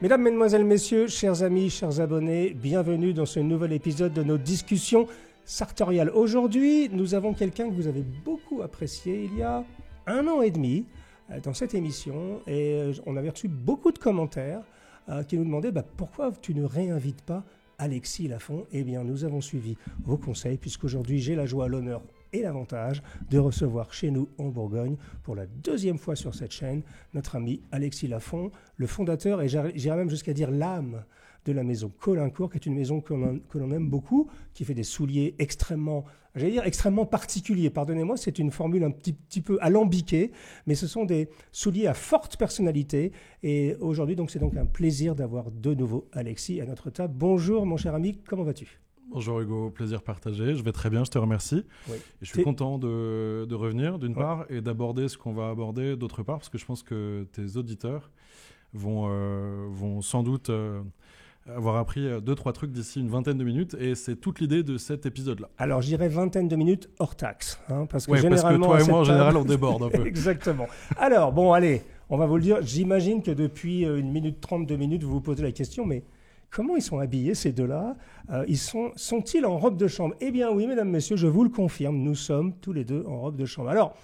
Mesdames, Mesdemoiselles, Messieurs, chers amis, chers abonnés, bienvenue dans ce nouvel épisode de nos discussions sartoriales. Aujourd'hui, nous avons quelqu'un que vous avez beaucoup apprécié il y a 1 an et demi dans cette émission et on avait reçu beaucoup de commentaires qui nous demandaient pourquoi tu ne réinvites pas Alexis Lafont. Eh bien, nous avons suivi vos conseils puisqu'aujourd'hui, j'ai la joie, l'honneur et l'avantage de recevoir chez nous en Bourgogne, pour la 2e fois sur cette chaîne, notre ami Alexis Lafont, le fondateur et j'irais même jusqu'à dire l'âme de la maison Caulaincourt, qui est une maison que l'on aime beaucoup, qui fait des souliers extrêmement particuliers. Pardonnez-moi, c'est une formule un petit peu alambiquée, mais ce sont des souliers à forte personnalité. Et aujourd'hui, c'est donc un plaisir d'avoir de nouveau Alexis à notre table. Bonjour mon cher ami, comment vas-tu ? Bonjour Hugo, plaisir partagé. Je vais très bien, je te remercie. Oui. Et je suis content de revenir d'une part et d'aborder ce qu'on va aborder d'autre part, parce que je pense que tes auditeurs vont sans doute avoir appris 2-3 trucs d'ici une vingtaine de minutes, et c'est toute l'idée de cet épisode-là. Alors je dirais vingtaine de minutes hors taxe, parce que généralement, parce que toi et moi en général on déborde un peu. Exactement. Alors bon, allez, on va vous le dire. J'imagine que depuis 1 minute 30, 2 minutes, vous vous posez la question, mais comment ils sont habillés, ces deux-là ? Sont-ils en robe de chambre ? Eh bien oui, mesdames, messieurs, je vous le confirme, nous sommes tous les deux en robe de chambre. Alors,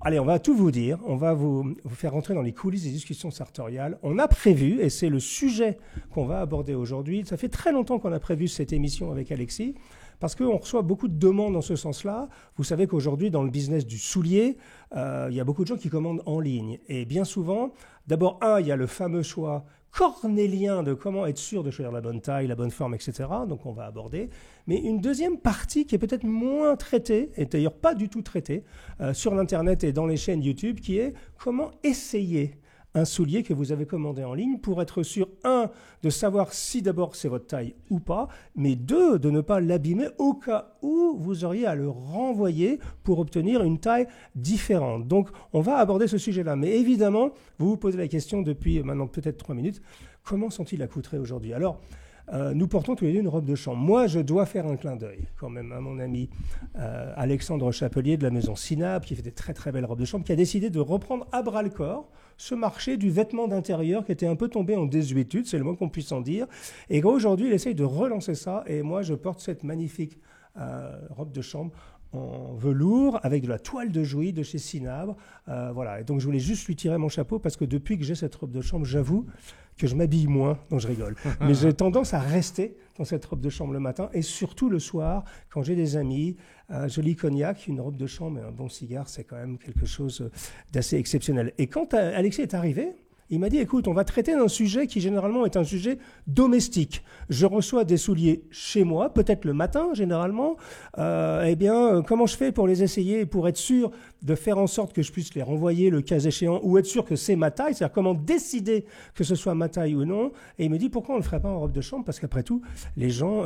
allez, on va tout vous dire, on va vous faire rentrer dans les coulisses des discussions sartoriales. On a prévu, et c'est le sujet qu'on va aborder aujourd'hui, ça fait très longtemps qu'on a prévu cette émission avec Alexis, parce qu'on reçoit beaucoup de demandes dans ce sens-là. Vous savez qu'aujourd'hui, dans le business du soulier, il y a beaucoup de gens qui commandent en ligne. Et bien souvent, d'abord, il y a le fameux choix cornélien de comment être sûr de choisir la bonne taille, la bonne forme, etc. Donc on va aborder. Mais une deuxième partie qui est peut-être moins traitée, et d'ailleurs pas du tout traitée, sur l'Internet et dans les chaînes YouTube, qui est comment essayer un soulier que vous avez commandé en ligne pour être sûr, 1, de savoir si d'abord c'est votre taille ou pas, mais 2, de ne pas l'abîmer au cas où vous auriez à le renvoyer pour obtenir une taille différente. Donc on va aborder ce sujet-là. Mais évidemment, vous vous posez la question depuis maintenant peut-être 3 minutes, comment sont-ils accoutrés aujourd'hui ? Alors, nous portons tous les deux une robe de chambre. Moi, je dois faire un clin d'œil quand même à mon ami Alexandre Chapelier de la maison Sinab, qui fait des très très belles robes de chambre, qui a décidé de reprendre à bras le corps ce marché du vêtement d'intérieur qui était un peu tombé en désuétude, c'est le moins qu'on puisse en dire. Et aujourd'hui, il essaye de relancer ça. Et moi, je porte cette magnifique robe de chambre en velours avec de la toile de Jouy de chez Sinabre. Voilà. Et donc, je voulais juste lui tirer mon chapeau parce que depuis que j'ai cette robe de chambre, j'avoue que je m'habille moins. Non, je rigole. Mais j'ai tendance à rester dans cette robe de chambre le matin et surtout le soir, quand j'ai des amis, un joli cognac, une robe de chambre et un bon cigare, c'est quand même quelque chose d'assez exceptionnel. Et quand Alexis est arrivé, il m'a dit, écoute, on va traiter d'un sujet qui généralement est un sujet domestique. Je reçois des souliers chez moi, peut-être le matin généralement. Comment je fais pour les essayer, pour être sûr de faire en sorte que je puisse les renvoyer le cas échéant, ou être sûr que c'est ma taille, c'est-à-dire comment décider que ce soit ma taille ou non. Et il me dit, pourquoi on ne le ferait pas en robe de chambre ? Parce qu'après tout, les gens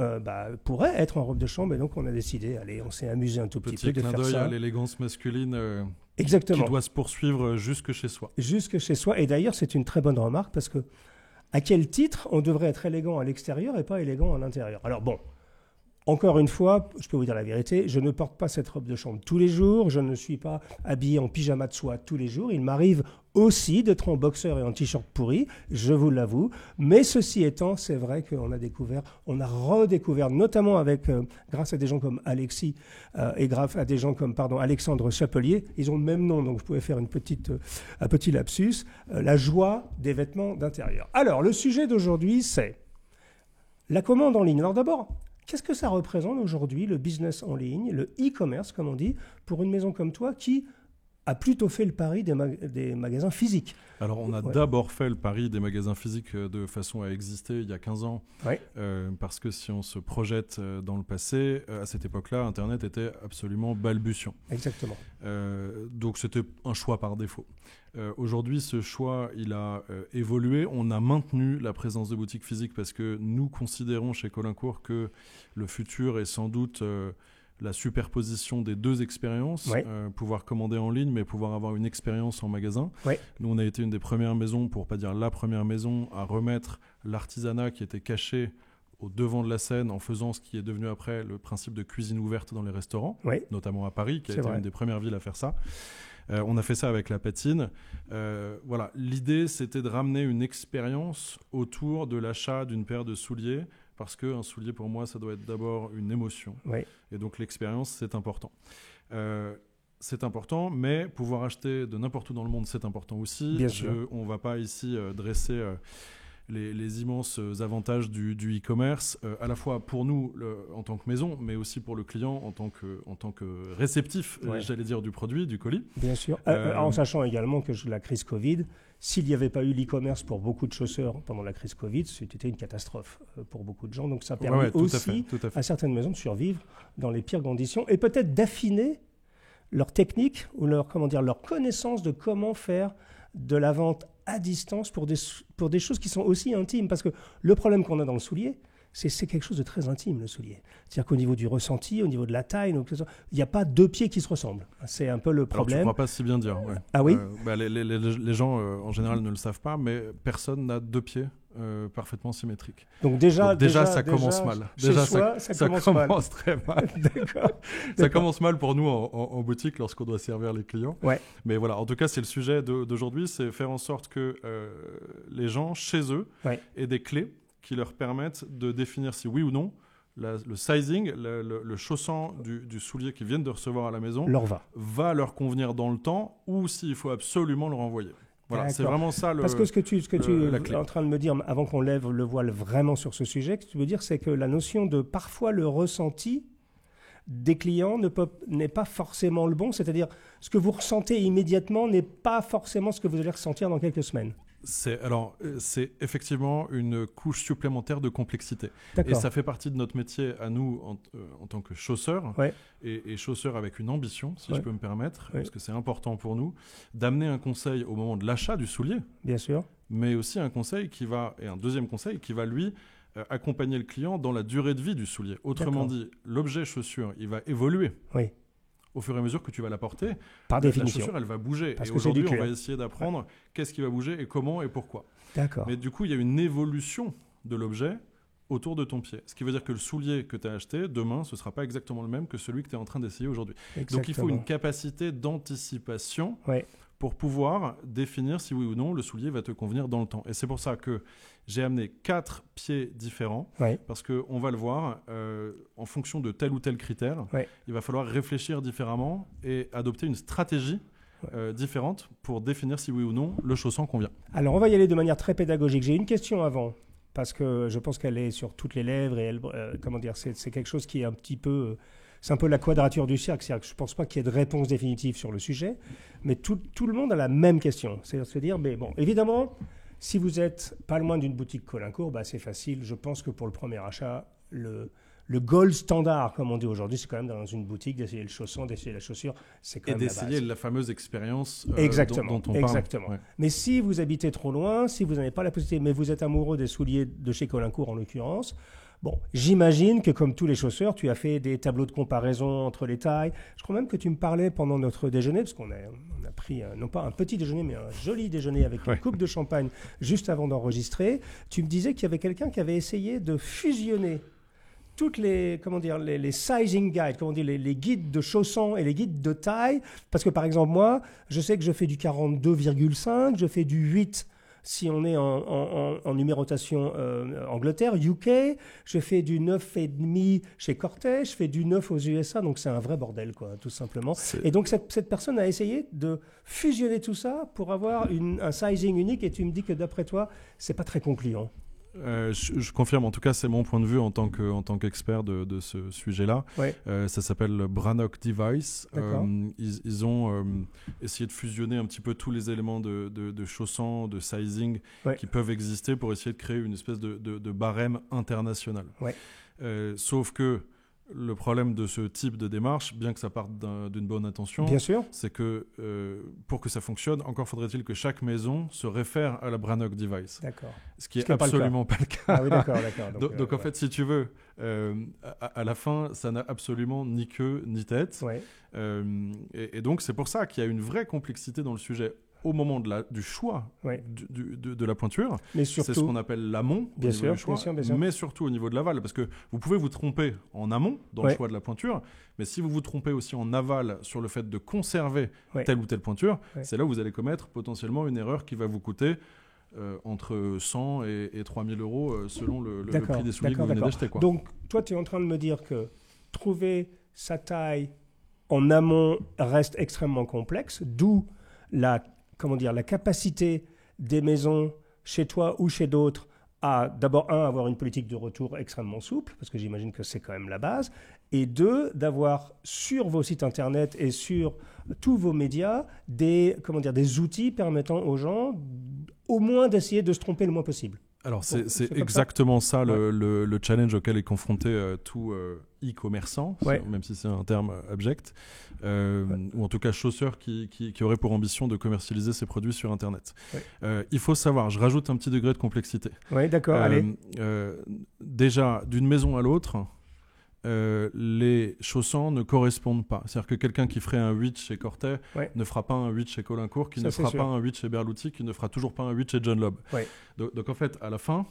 pourraient être en robe de chambre, et donc on a décidé, allez, on s'est amusé un tout petit peu de faire ça. Petit clin d'œil à l'élégance masculine. Exactement. Qui doit se poursuivre jusque chez soi. Jusque chez soi. Et d'ailleurs, c'est une très bonne remarque parce que à quel titre on devrait être élégant à l'extérieur et pas élégant à l'intérieur ? Alors bon, encore une fois, je peux vous dire la vérité, je ne porte pas cette robe de chambre tous les jours, je ne suis pas habillé en pyjama de soie tous les jours. Il m'arrive aussi d'être en boxeur et en t-shirt pourri, je vous l'avoue. Mais ceci étant, c'est vrai qu'on a redécouvert, notamment grâce à des gens comme Alexis et grâce à des gens comme Alexandre Chapelier, ils ont le même nom, donc je pouvais faire un petit lapsus, la joie des vêtements d'intérieur. Alors, le sujet d'aujourd'hui, c'est la commande en ligne. Alors d'abord, qu'est-ce que ça représente aujourd'hui, le business en ligne, le e-commerce, comme on dit, pour une maison comme toi qui a plutôt fait le pari des magasins physiques. Alors, on a d'abord fait le pari des magasins physiques de façon à exister il y a 15 ans. Parce que si on se projette dans le passé, à cette époque-là, Internet était absolument balbutiant. Exactement. Donc, c'était un choix par défaut. Aujourd'hui, ce choix, il a évolué. On a maintenu la présence de boutiques physiques parce que nous considérons chez Caulaincourt que le futur est sans doute la superposition des deux expériences, pouvoir commander en ligne, mais pouvoir avoir une expérience en magasin. Nous, on a été une des premières maisons, pour ne pas dire la première maison, à remettre l'artisanat qui était caché au devant de la scène en faisant ce qui est devenu après le principe de cuisine ouverte dans les restaurants, notamment à Paris, qui a été une des premières villes à faire ça. On a fait ça avec la patine. Voilà. L'idée, c'était de ramener une expérience autour de l'achat d'une paire de souliers, parce qu'un soulier, pour moi, ça doit être d'abord une émotion. Et donc, l'expérience, c'est important. C'est important, mais pouvoir acheter de n'importe où dans le monde, c'est important aussi. On ne va pas ici dresser les immenses avantages du e-commerce, à la fois pour nous en tant que maison, mais aussi pour le client en tant que réceptif, j'allais dire, du produit, du colis. Bien sûr, en sachant également que la crise Covid, s'il n'y avait pas eu l'e-commerce pour beaucoup de chausseurs pendant la crise Covid, c'était une catastrophe pour beaucoup de gens. Donc ça permet aussi à certaines maisons de survivre dans les pires conditions et peut-être d'affiner leur technique ou leur connaissance de comment faire de la vente à distance pour des choses qui sont aussi intimes. Parce que le problème qu'on a dans le soulier, c'est quelque chose de très intime, le soulier. C'est-à-dire qu'au niveau du ressenti, au niveau de la taille, il n'y a pas deux pieds qui se ressemblent. C'est un peu le problème. Alors, tu ne crois pas si bien dire. Ouais. Ah oui les gens, en général, ne le savent pas, mais personne n'a deux pieds parfaitement symétriques. Donc déjà ça commence mal. Ça commence très mal. D'accord. Ça commence mal pour nous en boutique lorsqu'on doit servir les clients. Ouais. Mais voilà, en tout cas, c'est le sujet d'aujourd'hui, c'est faire en sorte que les gens, chez eux, aient des clés qui leur permettent de définir si oui ou non le sizing, le chaussant du soulier qu'ils viennent de recevoir à la maison va leur convenir dans le temps ou s'il faut absolument le renvoyer. Voilà, c'est vraiment ça Parce que ce que tu es en train de me dire, avant qu'on lève le voile vraiment sur ce sujet, ce que tu veux dire, c'est que la notion de parfois le ressenti des clients n'est pas forcément le bon, c'est-à-dire ce que vous ressentez immédiatement n'est pas forcément ce que vous allez ressentir dans quelques semaines. C'est effectivement une couche supplémentaire de complexité. Et ça fait partie de notre métier à nous en tant que chausseurs, et chausseurs avec une ambition, si je peux me permettre, parce que c'est important pour nous, d'amener un conseil au moment de l'achat du soulier. Bien sûr. Mais aussi un deuxième conseil qui va, lui, accompagner le client dans la durée de vie du soulier. Autrement dit, l'objet chaussure, il va évoluer. Oui. Au fur et à mesure que tu vas la porter, par définition, la chaussure, elle va bouger. Parce et que aujourd'hui, on va essayer d'apprendre qu'est-ce qui va bouger et comment et pourquoi. D'accord. Mais du coup, il y a une évolution de l'objet autour de ton pied. Ce qui veut dire que le soulier que tu as acheté, demain, ce ne sera pas exactement le même que celui que tu es en train d'essayer aujourd'hui. Donc, il faut une capacité d'anticipation pour pouvoir définir si oui ou non le soulier va te convenir dans le temps. Et c'est pour ça que j'ai amené 4 pieds différents, parce qu'on va le voir, en fonction de tel ou tel critère, il va falloir réfléchir différemment et adopter une stratégie différente pour définir si oui ou non le chausson convient. Alors on va y aller de manière très pédagogique. J'ai une question avant, parce que je pense qu'elle est sur toutes les lèvres et c'est quelque chose qui est un petit peu... C'est un peu la quadrature du cercle, c'est-à-dire que je ne pense pas qu'il y ait de réponse définitive sur le sujet, mais tout le monde a la même question. C'est-à-dire se dire, mais bon, évidemment, si vous êtes pas loin d'une boutique Colincourt, c'est facile. Je pense que pour le premier achat, le gold standard, comme on dit aujourd'hui, c'est quand même dans une boutique d'essayer le chausson, d'essayer la chaussure. C'est quand même la base. Et d'essayer la fameuse expérience dont on parle. Exactement. Ouais. Mais si vous habitez trop loin, si vous n'avez pas la possibilité, mais vous êtes amoureux des souliers de chez Colincourt en l'occurrence, bon, j'imagine que comme tous les chausseurs, tu as fait des tableaux de comparaison entre les tailles. Je crois même que tu me parlais pendant notre déjeuner, parce qu'on a pris, non pas un petit déjeuner, mais un joli déjeuner avec une coupe de champagne juste avant d'enregistrer. Tu me disais qu'il y avait quelqu'un qui avait essayé de fusionner toutes les sizing guides, les guides de chaussons et les guides de taille. Parce que par exemple, moi, je sais que je fais du 42,5, je fais du 8 si on est en numérotation Angleterre, UK, je fais du 9,5 chez Cortez, je fais du 9 aux USA, donc c'est un vrai bordel, quoi, tout simplement. Et donc cette personne a essayé de fusionner tout ça pour avoir un sizing unique, et tu me dis que d'après toi, c'est pas très concluant. Je confirme, en tout cas c'est mon point de vue en tant qu'expert de ce sujet-là. Ça s'appelle Brannock Device. Ils ont essayé de fusionner un petit peu tous les éléments de chaussons, de sizing qui peuvent exister pour essayer de créer une espèce de barème international. Sauf que le problème de ce type de démarche, bien que ça parte d'une bonne intention, c'est que pour que ça fonctionne, encore faudrait-il que chaque maison se réfère à la Brannock Device. Ce qui est absolument pas le cas. Ah oui, d'accord. Donc en fait, si tu veux, à la fin, ça n'a absolument ni queue ni tête. Et donc c'est pour ça qu'il y a une vraie complexité dans le sujet. au moment du choix de la pointure. Mais surtout, c'est ce qu'on appelle l'amont, bien sûr, mais surtout au niveau de l'aval, parce que vous pouvez vous tromper en amont dans le choix de la pointure, mais si vous vous trompez aussi en aval sur le fait de conserver telle ou telle pointure, c'est là où vous allez commettre potentiellement une erreur qui va vous coûter entre 100 et 3000 euros selon le prix des souliers que vous venez d'acheter. Donc, toi, tu es en train de me dire que trouver sa taille en amont reste extrêmement complexe, d'où la capacité des maisons chez toi ou chez d'autres à d'abord, avoir une politique de retour extrêmement souple, parce que j'imagine que c'est quand même la base, et deux, d'avoir sur vos sites internet et sur tous vos médias des outils permettant aux gens au moins d'essayer de se tromper le moins possible. Alors, c'est exactement ça le challenge auquel est confronté tout e-commerçant, même si c'est un terme abject, ou en tout cas chausseur qui aurait pour ambition de commercialiser ses produits sur Internet. Il faut savoir, je rajoute un petit degré de complexité. Oui, d'accord, allez. Déjà, d'une maison à l'autre, les chaussants ne correspondent pas. C'est-à-dire que quelqu'un qui ferait un 8 chez Cortet ne fera pas un 8 chez Colincourt, qui ne fera pas un 8 chez Berluti, qui ne fera toujours pas un 8 chez John Lobb. Donc en fait, à la fin,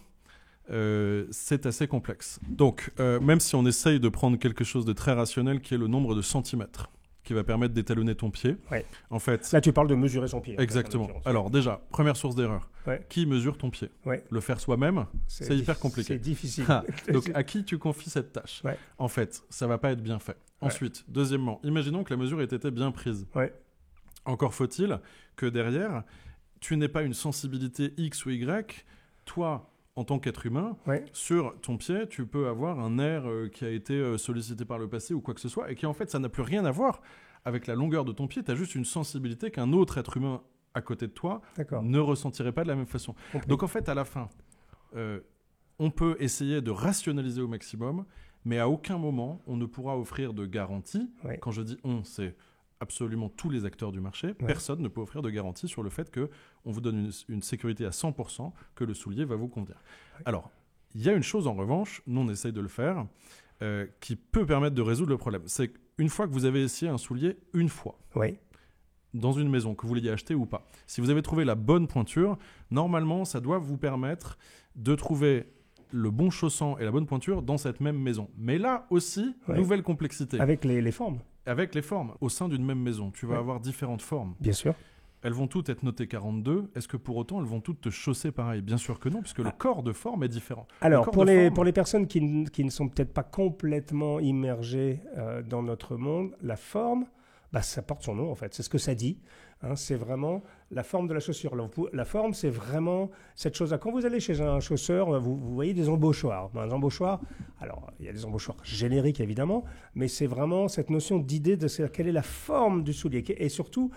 c'est assez complexe. Donc, même si on essaye de prendre quelque chose de très rationnel, qui est le nombre de centimètres, qui va permettre d'étalonner ton pied. En fait, là, tu parles de mesurer son pied. Exactement. Alors déjà, première source d'erreur. Qui mesure ton pied ? Le faire soi-même, c'est hyper compliqué. C'est difficile. Donc, à qui tu confies cette tâche ? En fait, ça va pas être bien fait. Ensuite, deuxièmement, imaginons que la mesure ait été bien prise. Encore faut-il que derrière, tu n'aies pas une sensibilité X ou Y. Toi, en tant qu'être humain, sur ton pied, tu peux avoir un nerf qui a été sollicité par le passé ou quoi que ce soit, et qui en fait, ça n'a plus rien à voir avec la longueur de ton pied. Tu as juste une sensibilité qu'un autre être humain à côté de toi ne ressentirait pas de la même façon. Donc en fait, à la fin, on peut essayer de rationaliser au maximum, mais à aucun moment, on ne pourra offrir de garantie. Quand je dis « on », c'est absolument tous les acteurs du marché. Personne ne peut offrir de garantie sur le fait qu'on vous donne une sécurité à 100% que le soulier va vous convenir. Alors, il y a une chose en revanche, nous on essaye de le faire, qui peut permettre de résoudre le problème. C'est qu'une fois que vous avez essayé un soulier une fois, dans une maison, que vous l'ayez acheté ou pas, si vous avez trouvé la bonne pointure, normalement ça doit vous permettre de trouver le bon chaussant et la bonne pointure dans cette même maison. Mais là aussi, nouvelle complexité. Avec les formes. Avec les formes. Au sein d'une même maison, tu vas avoir différentes formes. Bien sûr. Elles vont toutes être notées 42. Est-ce que pour autant, elles vont toutes te chausser pareil ? Bien sûr que non, puisque le corps de forme est différent. Alors, pour les personnes qui ne sont peut-être pas complètement immergées dans notre monde, la forme, ça porte son nom en fait. C'est ce que ça dit. C'est vraiment la forme de la chaussure. La forme, c'est vraiment cette chose-là. Quand vous allez chez un chausseur, vous voyez des embauchoirs. Un embauchoir, alors il y a des embauchoirs génériques évidemment, mais c'est vraiment cette notion d'idée de quelle est la forme du soulier. Et surtout,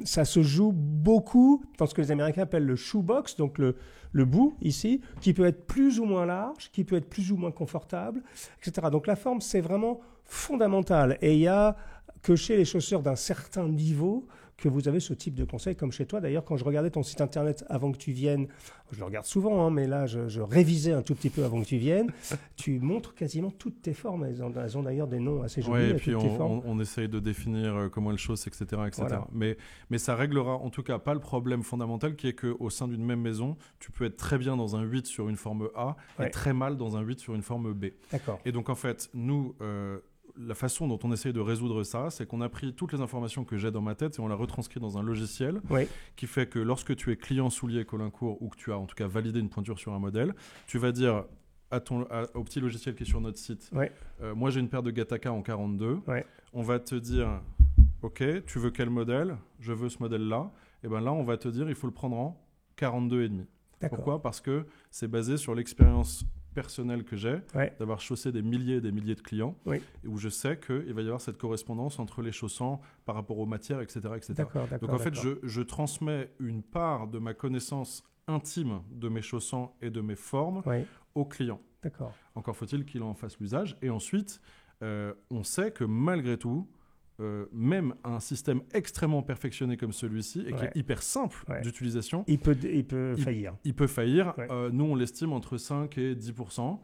ça se joue beaucoup dans ce que les Américains appellent le shoebox, donc le bout ici, qui peut être plus ou moins large, qui peut être plus ou moins confortable, etc. Donc la forme, c'est vraiment fondamental. Et il y a que chez les chausseurs d'un certain niveau que vous avez ce type de conseil, comme chez toi. D'ailleurs, quand je regardais ton site internet avant que tu viennes, je le regarde souvent, mais là, je révisais un tout petit peu avant que tu viennes, tu montres quasiment toutes tes formes. Elles ont d'ailleurs des noms assez jolis. Oui, et puis on essaye de définir comment elles chaussent, etc. Voilà. Mais ça réglera en tout cas pas le problème fondamental qui est qu'au sein d'une même maison, tu peux être très bien dans un 8 sur une forme A et très mal dans un 8 sur une forme B. D'accord. Et donc en fait, nous... la façon dont on essaye de résoudre ça, c'est qu'on a pris toutes les informations que j'ai dans ma tête et on l'a retranscrit dans un logiciel qui fait que lorsque tu es client soulier Colincourt ou que tu as en tout cas validé une pointure sur un modèle, tu vas dire au petit logiciel qui est sur notre site, moi j'ai une paire de Gattaca en 42, on va te dire, ok, tu veux quel modèle ? Je veux ce modèle-là. Et bien là, on va te dire, il faut le prendre en 42,5. Pourquoi ? Parce que c'est basé sur l'expérience personnel que j'ai, d'avoir chaussé des milliers et des milliers de clients, et où je sais qu'il va y avoir cette correspondance entre les chaussants par rapport aux matières, etc. D'accord, donc en fait, je transmets une part de ma connaissance intime de mes chaussants et de mes formes aux clients. D'accord. Encore faut-il qu'il en fasse l'usage. Et ensuite, on sait que malgré tout, même un système extrêmement perfectionné comme celui-ci et qui est hyper simple d'utilisation, il peut faillir. Il peut faillir. Nous, on l'estime entre 5 et 10%.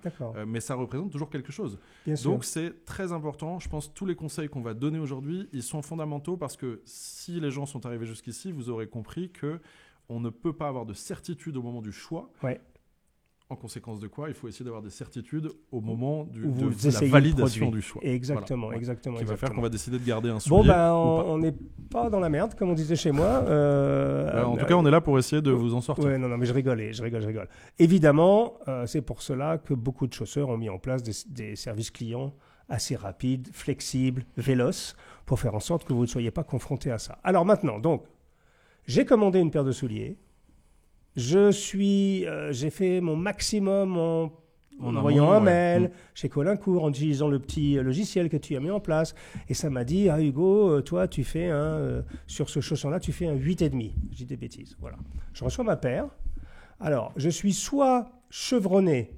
Mais ça représente toujours quelque chose. Donc, c'est très important. Je pense que tous les conseils qu'on va donner aujourd'hui, ils sont fondamentaux parce que si les gens sont arrivés jusqu'ici, vous aurez compris qu'on ne peut pas avoir de certitude au moment du choix. En conséquence de quoi, il faut essayer d'avoir des certitudes au moment de la validation du choix. Exactement, exactement. Qui va faire qu'on va décider de garder un Bon, soulier on n'est pas dans la merde, comme on disait chez moi. En tout cas, on est là pour essayer de vous en sortir. Ouais, non, mais je rigole. Évidemment, c'est pour cela que beaucoup de chausseurs ont mis en place des services clients assez rapides, flexibles, véloces, pour faire en sorte que vous ne soyez pas confronté à ça. Alors maintenant, donc, j'ai commandé une paire de souliers. J'ai fait mon maximum en envoyant un mail chez Colincourt, en utilisant le petit logiciel que tu as mis en place. Et ça m'a dit, Hugo, toi, tu fais sur ce chausson-là, tu fais un 8,5. Je dis des bêtises. Voilà. Je reçois ma paire. Alors, je suis soit chevronné,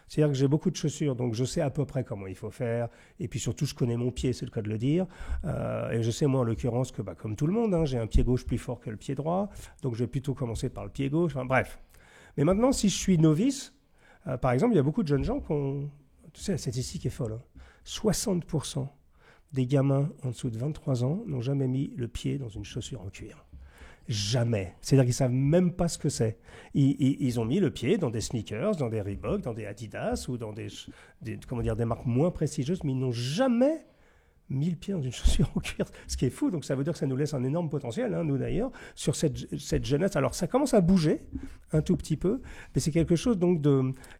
c'est-à-dire que j'ai beaucoup de chaussures, donc je sais à peu près comment il faut faire. Et puis surtout, je connais mon pied, c'est le cas de le dire. Et je sais, moi, en l'occurrence, que comme tout le monde, j'ai un pied gauche plus fort que le pied droit. Donc, je vais plutôt commencer par le pied gauche. Enfin, bref. Mais maintenant, si je suis novice, par exemple, il y a beaucoup de jeunes gens qui ont... Tu sais, la statistique est folle. 60% des gamins en dessous de 23 ans n'ont jamais mis le pied dans une chaussure en cuir. Jamais. C'est-à-dire qu'ils ne savent même pas ce que c'est. Ils ont mis le pied dans des sneakers, dans des Reebok, dans des Adidas ou dans des marques moins prestigieuses, mais ils n'ont jamais mis le pied dans une chaussure en cuir, ce qui est fou. Donc ça veut dire que ça nous laisse un énorme potentiel, nous d'ailleurs, sur cette jeunesse. Alors ça commence à bouger un tout petit peu, mais c'est quelque chose donc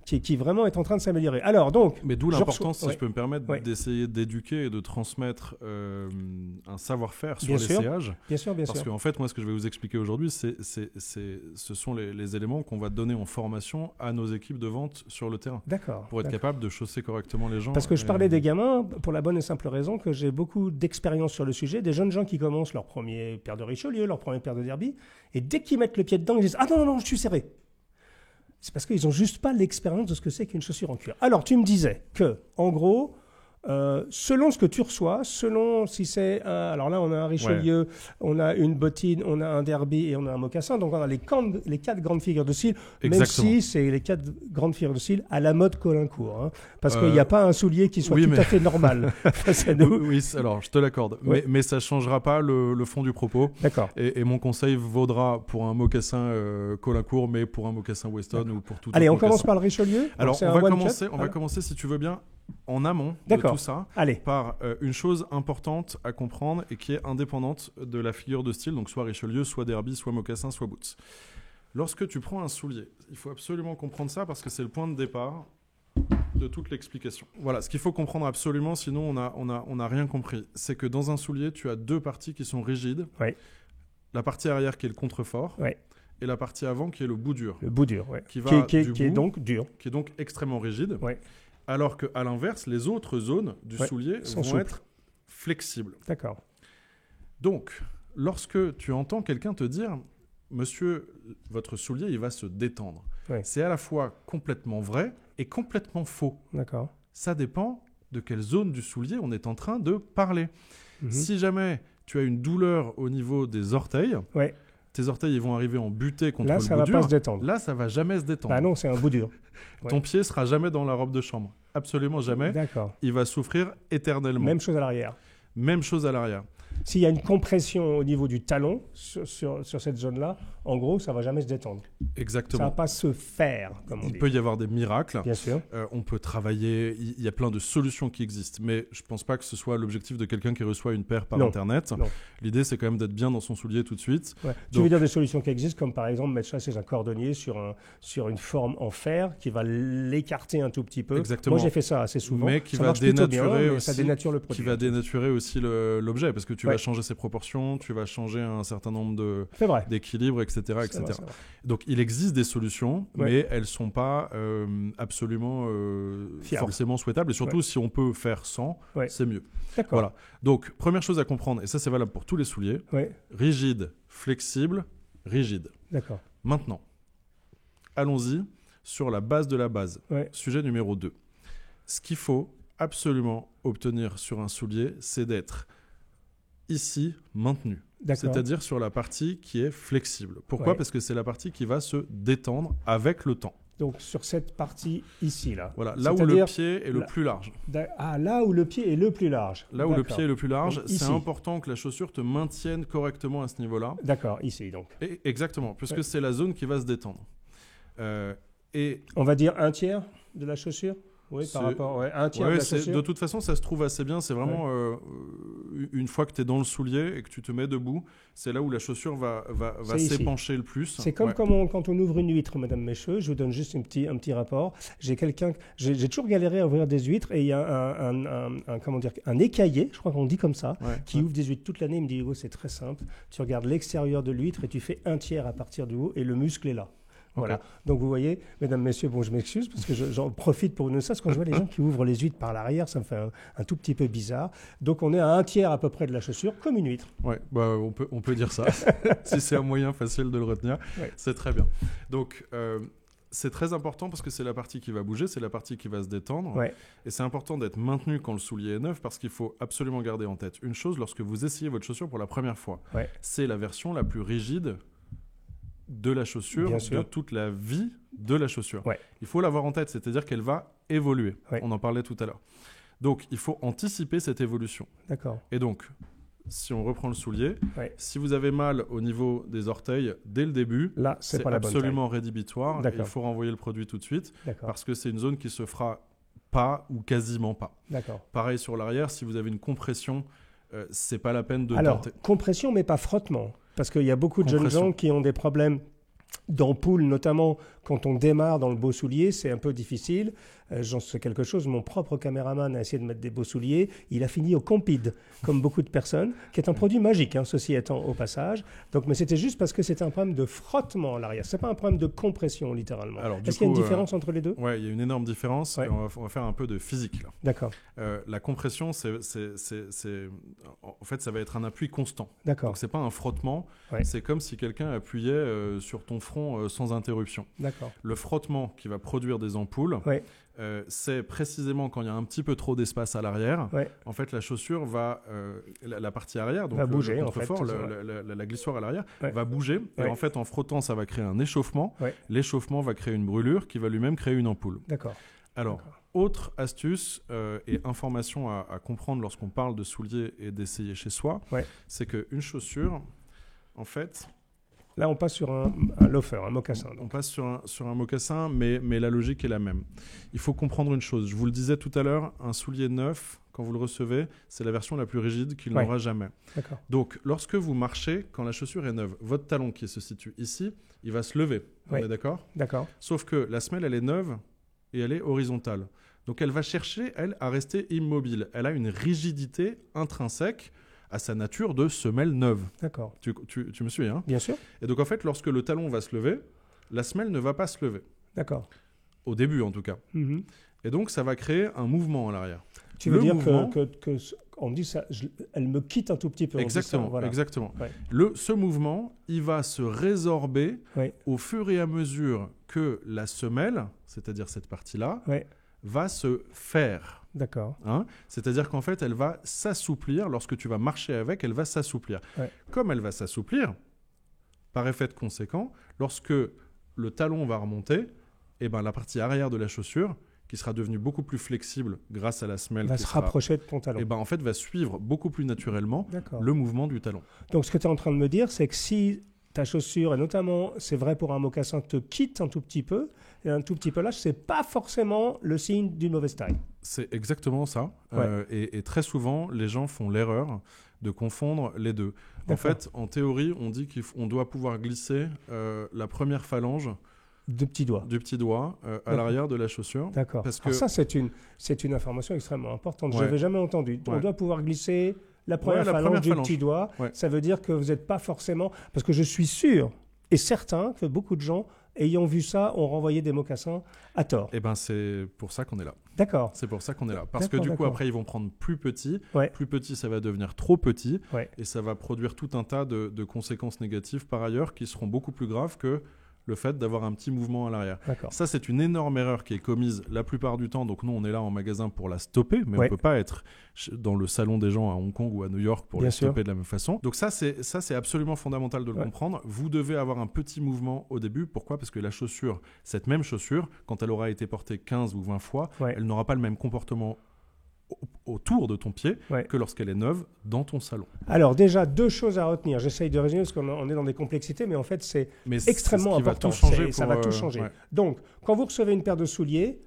qui vraiment est en train de s'améliorer. Alors donc, mais d'où l'importance, si je peux me permettre, d'essayer d'éduquer et de transmettre un savoir-faire sur l'essayage. Bien sûr. Parce qu'en fait, moi, ce que je vais vous expliquer aujourd'hui, ce sont les éléments qu'on va donner en formation à nos équipes de vente sur le terrain. D'accord. Pour être capable de chausser correctement les gens. Parce que je parlais des gamins pour la bonne et simple raison que j'ai beaucoup d'expérience sur le sujet, des jeunes gens qui commencent leur premier paire de Richelieu, leur première paire de Derby, et dès qu'ils mettent le pied dedans, ils disent « Ah non, je suis serré ». C'est parce qu'ils n'ont juste pas l'expérience de ce que c'est qu'une chaussure en cuir. Alors, tu me disais que, en gros, selon ce que tu reçois, selon si c'est alors là on a un Richelieu, on a une bottine, on a un Derby et on a un mocassin, donc on a les 4 grandes figures de style. Exactement. Même si c'est les 4 grandes figures de style à la mode Colincourt, parce qu'il n'y a pas un soulier qui soit à fait normal face à nous. Oui, alors je te l'accorde, mais ça ne changera pas le fond du propos. D'accord. Et mon conseil vaudra pour un mocassin Colincourt, mais pour un mocassin Weston ou pour tout autre Allez, on mocassin. Commence par le Richelieu. Alors on va commencer si tu veux bien en amont de tout ça. Allez. Par une chose importante à comprendre et qui est indépendante de la figure de style, donc soit Richelieu, soit Derby, soit mocassin, soit boots. Lorsque tu prends un soulier, il faut absolument comprendre ça parce que c'est le point de départ de toute l'explication. Voilà, ce qu'il faut comprendre absolument, sinon on n'a rien compris, c'est que dans un soulier, tu as 2 parties qui sont rigides. Oui. La partie arrière qui est le contrefort. Oui. Et la partie avant qui est le bout dur. Le bout dur, oui. Qui est donc dur. Qui est donc extrêmement rigide. Oui. Alors qu'à l'inverse, les autres zones du soulier vont être flexibles. D'accord. Donc, lorsque tu entends quelqu'un te dire « Monsieur, votre soulier, il va se détendre », c'est à la fois complètement vrai et complètement faux. D'accord. Ça dépend de quelle zone du soulier on est en train de parler. Si jamais tu as une douleur au niveau des orteils, tes orteils ils vont arriver en butée contre le bout dur. Là, ça va pas se détendre. Là, ça va jamais se détendre. Ah non, c'est un bout dur. Ton pied sera jamais dans la robe de chambre. Absolument jamais. D'accord. Il va souffrir éternellement. Même chose à l'arrière. Même chose à l'arrière. S'il y a une compression au niveau du talon sur cette zone-là, en gros, ça ne va jamais se détendre. Exactement. Ça ne va pas se faire, comme on dit. Il peut y avoir des miracles. Bien sûr. On peut travailler. Il y a plein de solutions qui existent. Mais je ne pense pas que ce soit l'objectif de quelqu'un qui reçoit une paire par Internet. Non. L'idée, c'est quand même d'être bien dans son soulier tout de suite. Ouais. Tu veux dire des solutions qui existent, comme par exemple mettre ça chez un cordonnier sur une forme en fer qui va l'écarter un tout petit peu. Exactement. Moi, j'ai fait ça assez souvent. Mais qui ça va dénaturer bien, ça dénature le produit. Qui va dénaturer aussi l'objet parce que tu vas changer ses proportions, tu vas changer un certain nombre d'équilibres, etc. C'est vrai. Donc, il existe des solutions, mais elles ne sont pas absolument forcément souhaitables. Et surtout, si on peut faire sans, c'est mieux. D'accord. Voilà. Donc, première chose à comprendre, et ça, c'est valable pour tous les souliers, rigide, flexible, rigide. D'accord. Maintenant, allons-y sur la base de la base. Sujet numéro 2. Ce qu'il faut absolument obtenir sur un soulier, c'est d'être ici maintenue. D'accord. C'est-à-dire sur la partie qui est flexible. Pourquoi ? Ouais. Parce que c'est la partie qui va se détendre avec le temps. Donc sur cette partie ici, là. Voilà, là où le C'est-à-dire pied est le plus large. Là où le pied est le plus large. Là où le D'accord. pied est le plus large, Donc, c'est ici. important que la chaussure te maintienne correctement à ce niveau-là. D'accord, ici donc. Et exactement, puisque Ouais. c'est la zone qui va se détendre. Et On va dire 1/3 de la chaussure. Oui, par C'est- rapport. Ouais, 1/3 de ouais, la chaussure. de toute façon, ça se trouve assez bien. C'est vraiment une fois que tu es dans le soulier et que tu te mets debout, c'est là où la chaussure va C'est ici. s'épancher le plus. C'est comme Ouais. quand on ouvre une huître, Madame Mécheux. Je vous donne juste un petit rapport. J'ai toujours galéré à ouvrir des huîtres et il y a un écaillé, je crois qu'on dit comme ça, Ouais, qui ouais. ouvre des huîtres toute l'année. Il me dit, Hugo, c'est très simple. Tu regardes l'extérieur de l'huître et tu fais 1/3 à partir du haut et le muscle est là. Voilà. Ok. Donc vous voyez, mesdames, messieurs, bon, je m'excuse parce que j'en profite pour une ça. Parce que quand je vois les gens qui ouvrent les huîtres par l'arrière, ça me fait un tout petit peu bizarre. Donc on est à 1/3 à peu près de la chaussure, comme une huître. Ouais, bah, on peut dire ça. Si c'est un moyen facile de le retenir, Ouais. c'est très bien. Donc, c'est très important parce que c'est la partie qui va bouger, c'est la partie qui va se détendre. Ouais. Et c'est important d'être maintenu quand le soulier est neuf parce qu'il faut absolument garder en tête une chose lorsque vous essayez votre chaussure pour la première fois. Ouais. C'est la version la plus rigide de la chaussure, Bien de sûr. toute la vie de la chaussure. Ouais. Il faut l'avoir en tête, c'est-à-dire qu'elle va évoluer. Ouais. On en parlait tout à l'heure. Donc, il faut anticiper cette évolution. D'accord. Et donc, si on reprend le soulier, Ouais. si vous avez mal au niveau des orteils dès le début, Là, c'est c'est pas la bonne absolument rédhibitoire. Et D'accord. il faut renvoyer le produit tout de suite taille. D'accord. parce que c'est une zone qui se fera pas ou quasiment pas. D'accord. Pareil sur l'arrière, si vous avez une compression, c'est pas la peine de Alors, tenter. compression, mais pas frottement. Parce qu'il y a beaucoup de jeunes Compression. gens qui ont des problèmes d'ampoule, notamment quand on démarre dans le beau soulier, c'est un peu difficile. J'en sais quelque chose, mon propre caméraman a essayé de mettre des beaux souliers, il a fini au Compide, comme beaucoup de personnes, qui est un produit magique, hein, ceci étant au passage. Donc, mais c'était juste parce que c'était un problème de frottement à l'arrière, c'est pas un problème de compression, littéralement. Alors, du Est-ce qu'il y a une coup, différence entre les deux? Ouais, il y a une énorme différence. Ouais. Et on va faire un peu de physique là. D'accord, La compression, en fait, ça va être un appui constant. d'accord, Donc, c'est pas un frottement. Ouais. C'est comme si quelqu'un appuyait sur ton front sans interruption. d'accord. Le frottement qui va produire des ampoules, Ouais. c'est précisément quand il y a un petit peu trop d'espace à l'arrière. Ouais. En fait, la chaussure va, la partie arrière, donc Va bouger, le en fait, contrefort, c'est ça, la glissoire à l'arrière, Ouais. va bouger. Et Ouais. en fait, en frottant, ça va créer un échauffement. Ouais. L'échauffement va créer une brûlure qui va lui-même créer une ampoule. D'accord. Alors, D'accord. autre astuce et information à comprendre lorsqu'on parle de souliers et d'essayer chez soi, Ouais. c'est qu'une chaussure, en fait, Là, on passe sur un loafer, un mocassin. on Donc. passe sur un mocassin, mais la logique est la même. Il faut comprendre une chose. Je vous le disais tout à l'heure, un soulier neuf, quand vous le recevez, c'est la version la plus rigide qu'il Ouais. n'aura jamais. D'accord. Donc, lorsque vous marchez, quand la chaussure est neuve, votre talon qui se situe ici, il va se lever. On Ouais. est d'accord ? D'accord. Sauf que la semelle, elle est neuve et elle est horizontale. Donc, elle va chercher, elle, à rester immobile. Elle a une rigidité intrinsèque à sa nature de semelle neuve. D'accord. Tu me suis, hein ? Bien sûr. Et donc, en fait, lorsque le talon va se lever, la semelle ne va pas se lever. D'accord. Au début, en tout cas. Mhm. Et donc, ça va créer un mouvement à l'arrière. Tu veux Le dire mouvement- on me dit ça, elle me quitte un tout petit peu. on dit ça, Exactement, voilà. exactement. Ouais. Ce mouvement, il va se résorber Ouais. au fur et à mesure que la semelle, c'est-à-dire cette partie-là, Ouais. va se faire. D'accord. Hein. C'est-à-dire qu'en fait, elle va s'assouplir. Lorsque tu vas marcher avec, elle va s'assouplir. Ouais. Comme elle va s'assouplir, par effet de conséquent, lorsque le talon va remonter, eh ben, la partie arrière de la chaussure, qui sera devenue beaucoup plus flexible grâce à la semelle, Va qui se sera- rapprocher de ton talon. eh ben, en fait, va suivre beaucoup plus naturellement D'accord. le mouvement du talon. Donc, ce que tu es en train de me dire, c'est que si ta chaussure, et notamment, c'est vrai pour un mocassin, te quitte un tout petit peu, et un tout petit peu lâche, c'est pas forcément le signe d'une mauvaise taille. C'est exactement ça. Ouais. Et très souvent, les gens font l'erreur de confondre les deux. En D'accord. fait, en théorie, on dit qu'on doit pouvoir glisser la première phalange De petits doigts. du petit doigt à D'accord. l'arrière de la chaussure. D'accord. Parce Alors que- ça, c'est une information extrêmement importante. Je Ouais. n'avais jamais entendu. On Ouais. doit pouvoir glisser la première la phalange première du phalange. petit doigt. Ouais. Ça veut dire que vous n'êtes pas forcément... Parce que je suis sûr et certain que beaucoup de gens, ayant vu ça, ont renvoyé des mocassins à tort. Eh ben, c'est pour ça qu'on est là. D'accord. C'est pour ça qu'on est là. Parce que D'accord, du coup, d'accord. après, ils vont prendre plus petit. Ouais. Plus petit, ça va devenir trop petit. Ouais. Et ça va produire tout un tas de conséquences négatives par ailleurs qui seront beaucoup plus graves que le fait d'avoir un petit mouvement à l'arrière. D'accord. Ça, c'est une énorme erreur qui est commise la plupart du temps. Donc nous, on est là en magasin pour la stopper, mais on ne peut pas être dans le salon des gens à Hong Kong ou à New York pour les stopper de la même façon. Donc ça, c'est absolument fondamental de le comprendre. Vous devez avoir un petit mouvement au début. Pourquoi ? Parce que la chaussure, cette même chaussure, quand elle aura été portée 15 ou 20 fois, elle n'aura pas le même comportement autour de ton pied que lorsqu'elle est neuve dans ton salon. Alors déjà, 2 choses à retenir. J'essaye de résumer parce qu'on est dans des complexités, mais en fait, c'est extrêmement important. Ça va tout changer. Donc, quand vous recevez une paire de souliers,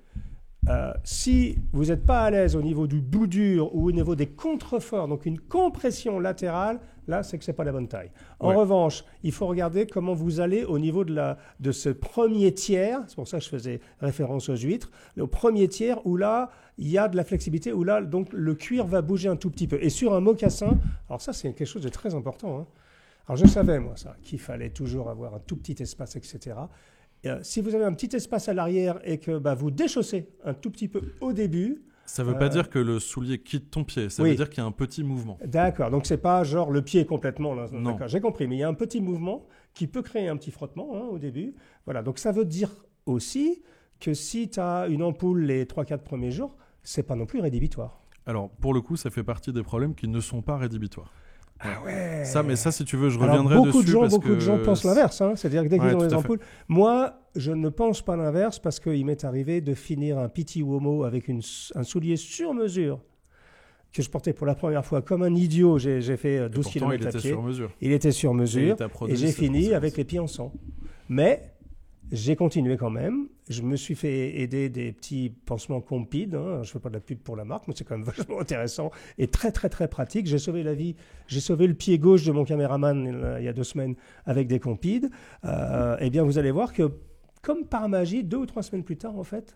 si vous n'êtes pas à l'aise au niveau du bout dur ou au niveau des contreforts, donc une compression latérale, là, c'est que ce n'est pas la bonne taille. En revanche, il faut regarder comment vous allez au niveau de ce premier tiers, c'est pour ça que je faisais référence aux huîtres, au premier tiers où là, il y a de la flexibilité, où là, donc, le cuir va bouger un tout petit peu. Et sur un mocassin, alors ça, c'est quelque chose de très important, hein. Alors je savais, moi, ça, qu'il fallait toujours avoir un tout petit espace, etc. Si vous avez un petit espace à l'arrière et que vous déchaussez un tout petit peu au début... Ça ne veut pas dire que le soulier quitte ton pied, ça veut dire qu'il y a un petit mouvement. D'accord, donc ce n'est pas genre le pied complètement. Là. Non. D'accord, j'ai compris, mais il y a un petit mouvement qui peut créer un petit frottement au début. Voilà, donc ça veut dire aussi que si tu as une ampoule les 3-4 premiers jours, ce n'est pas non plus rédhibitoire. Alors, pour le coup, ça fait partie des problèmes qui ne sont pas rédhibitoires. Ah ouais. Ça, si tu veux, je reviendrai dessus. Beaucoup de gens pensent l'inverse. Hein. C'est-à-dire que dès qu'ils ont les ampoules... Moi, je ne pense pas l'inverse parce qu'il m'est arrivé de finir un Pitti Uomo avec un soulier sur mesure que je portais pour la première fois comme un idiot. J'ai fait 12 km à pied. Il était sur mesure. Et j'ai fini avec les pieds en sang. Mais... j'ai continué quand même. Je me suis fait aider des petits pansements Compeed. Je ne fais pas de la pub pour la marque, mais c'est quand même vachement intéressant et très, très, très pratique. J'ai sauvé la vie. J'ai sauvé le pied gauche de mon caméraman il y a 2 semaines avec des Compeed. Eh bien, vous allez voir que, comme par magie, 2 ou 3 semaines plus tard, en fait,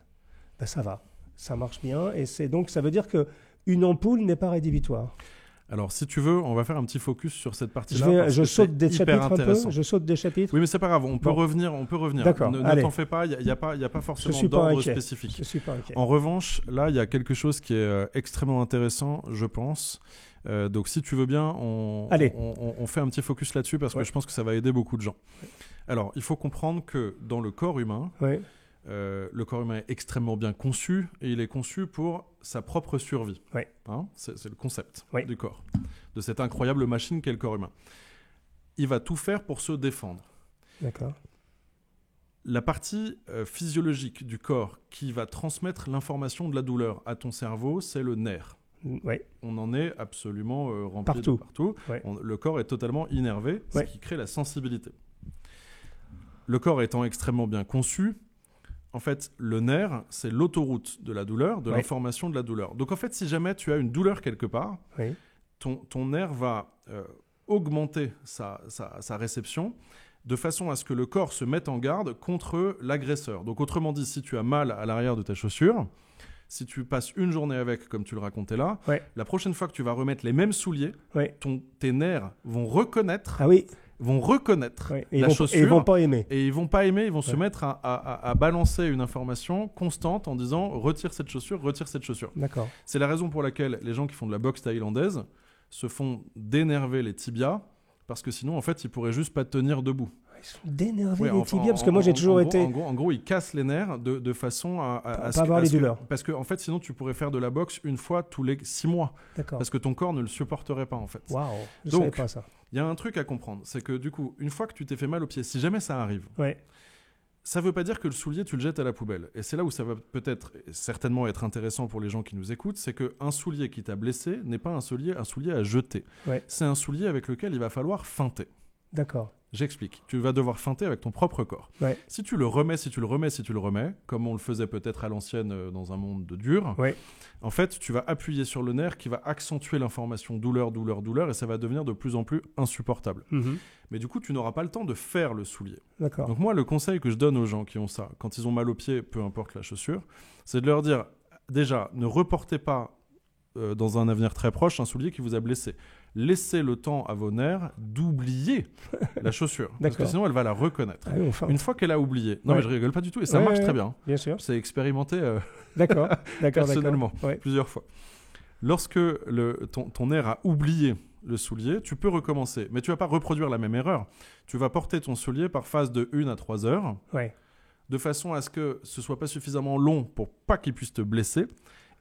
ça va. Ça marche bien. Et donc, ça veut dire qu'une ampoule n'est pas rédhibitoire. Alors, si tu veux, on va faire un petit focus sur cette partie-là. Je saute des chapitres un peu. Je saute des chapitres. Oui, mais c'est pas grave. On peut revenir. D'accord. Ne t'en fais pas. Il y a pas forcément d'ordre spécifique. Je suis pas inquiet. En revanche, là, il y a quelque chose qui est extrêmement intéressant, je pense. Donc, si tu veux bien, on fait un petit focus là-dessus parce que je pense que ça va aider beaucoup de gens. Alors, il faut comprendre que dans le corps humain. Le corps humain est extrêmement bien conçu et il est conçu pour sa propre survie. C'est le concept du corps, de cette incroyable machine qu'est le corps humain. Il va tout faire pour se défendre. D'accord. La partie physiologique du corps qui va transmettre l'information de la douleur à ton cerveau, c'est le nerf. On en est absolument rempli de partout. Le corps est totalement innervé, ce qui crée la sensibilité. Le corps étant extrêmement bien conçu, en fait, le nerf, c'est l'autoroute de la douleur, de l'information de la douleur. Donc, en fait, si jamais tu as une douleur quelque part, ton nerf va augmenter sa réception de façon à ce que le corps se mette en garde contre l'agresseur. Donc, autrement dit, si tu as mal à l'arrière de ta chaussure, si tu passes une journée avec, comme tu le racontais là, la prochaine fois que tu vas remettre les mêmes souliers, tes nerfs vont reconnaître... la chaussure. Et ils vont pas aimer. Et ils vont pas aimer, ils vont se mettre à balancer une information constante en disant retire cette chaussure, retire cette chaussure. D'accord. C'est la raison pour laquelle les gens qui font de la boxe thaïlandaise se font dénerver les tibias parce que sinon en fait ils pourraient juste pas tenir debout. Ils se font dénerver les tibias parce que moi j'ai toujours été... En gros, ils cassent les nerfs de façon à pas avoir les douleurs. Parce que en fait sinon tu pourrais faire de la boxe une fois tous les 6 mois. D'accord. Parce que ton corps ne le supporterait pas en fait. Waouh, je savais pas ça. Il y a un truc à comprendre, c'est que du coup, une fois que tu t'es fait mal au pied, si jamais ça arrive, ça ne veut pas dire que le soulier, tu le jettes à la poubelle. Et c'est là où ça va peut-être certainement être intéressant pour les gens qui nous écoutent, c'est qu'un soulier qui t'a blessé n'est pas un soulier à jeter. C'est un soulier avec lequel il va falloir feinter. D'accord. J'explique. Tu vas devoir feinter avec ton propre corps. Si tu le remets, comme on le faisait peut-être à l'ancienne dans un monde de dur, en fait, tu vas appuyer sur le nerf qui va accentuer l'information douleur, et ça va devenir de plus en plus insupportable. Mais du coup, tu n'auras pas le temps de faire le soulier. D'accord. Donc moi, le conseil que je donne aux gens qui ont ça, quand ils ont mal au pied, peu importe la chaussure, c'est de leur dire, déjà, ne reportez pas dans un avenir très proche un soulier qui vous a blessé. Laissez le temps à vos nerfs d'oublier la chaussure. Parce que sinon, elle va la reconnaître. Une fois qu'elle a oublié. Non, mais je rigole pas du tout. Et ça marche très bien. Bien sûr. C'est expérimenté personnellement plusieurs fois. Lorsque ton air a oublié le soulier, tu peux recommencer. Mais tu ne vas pas reproduire la même erreur. Tu vas porter ton soulier par phase de 1 à 3 heures, de façon à ce que ce ne soit pas suffisamment long pour pas qu'il puisse te blesser.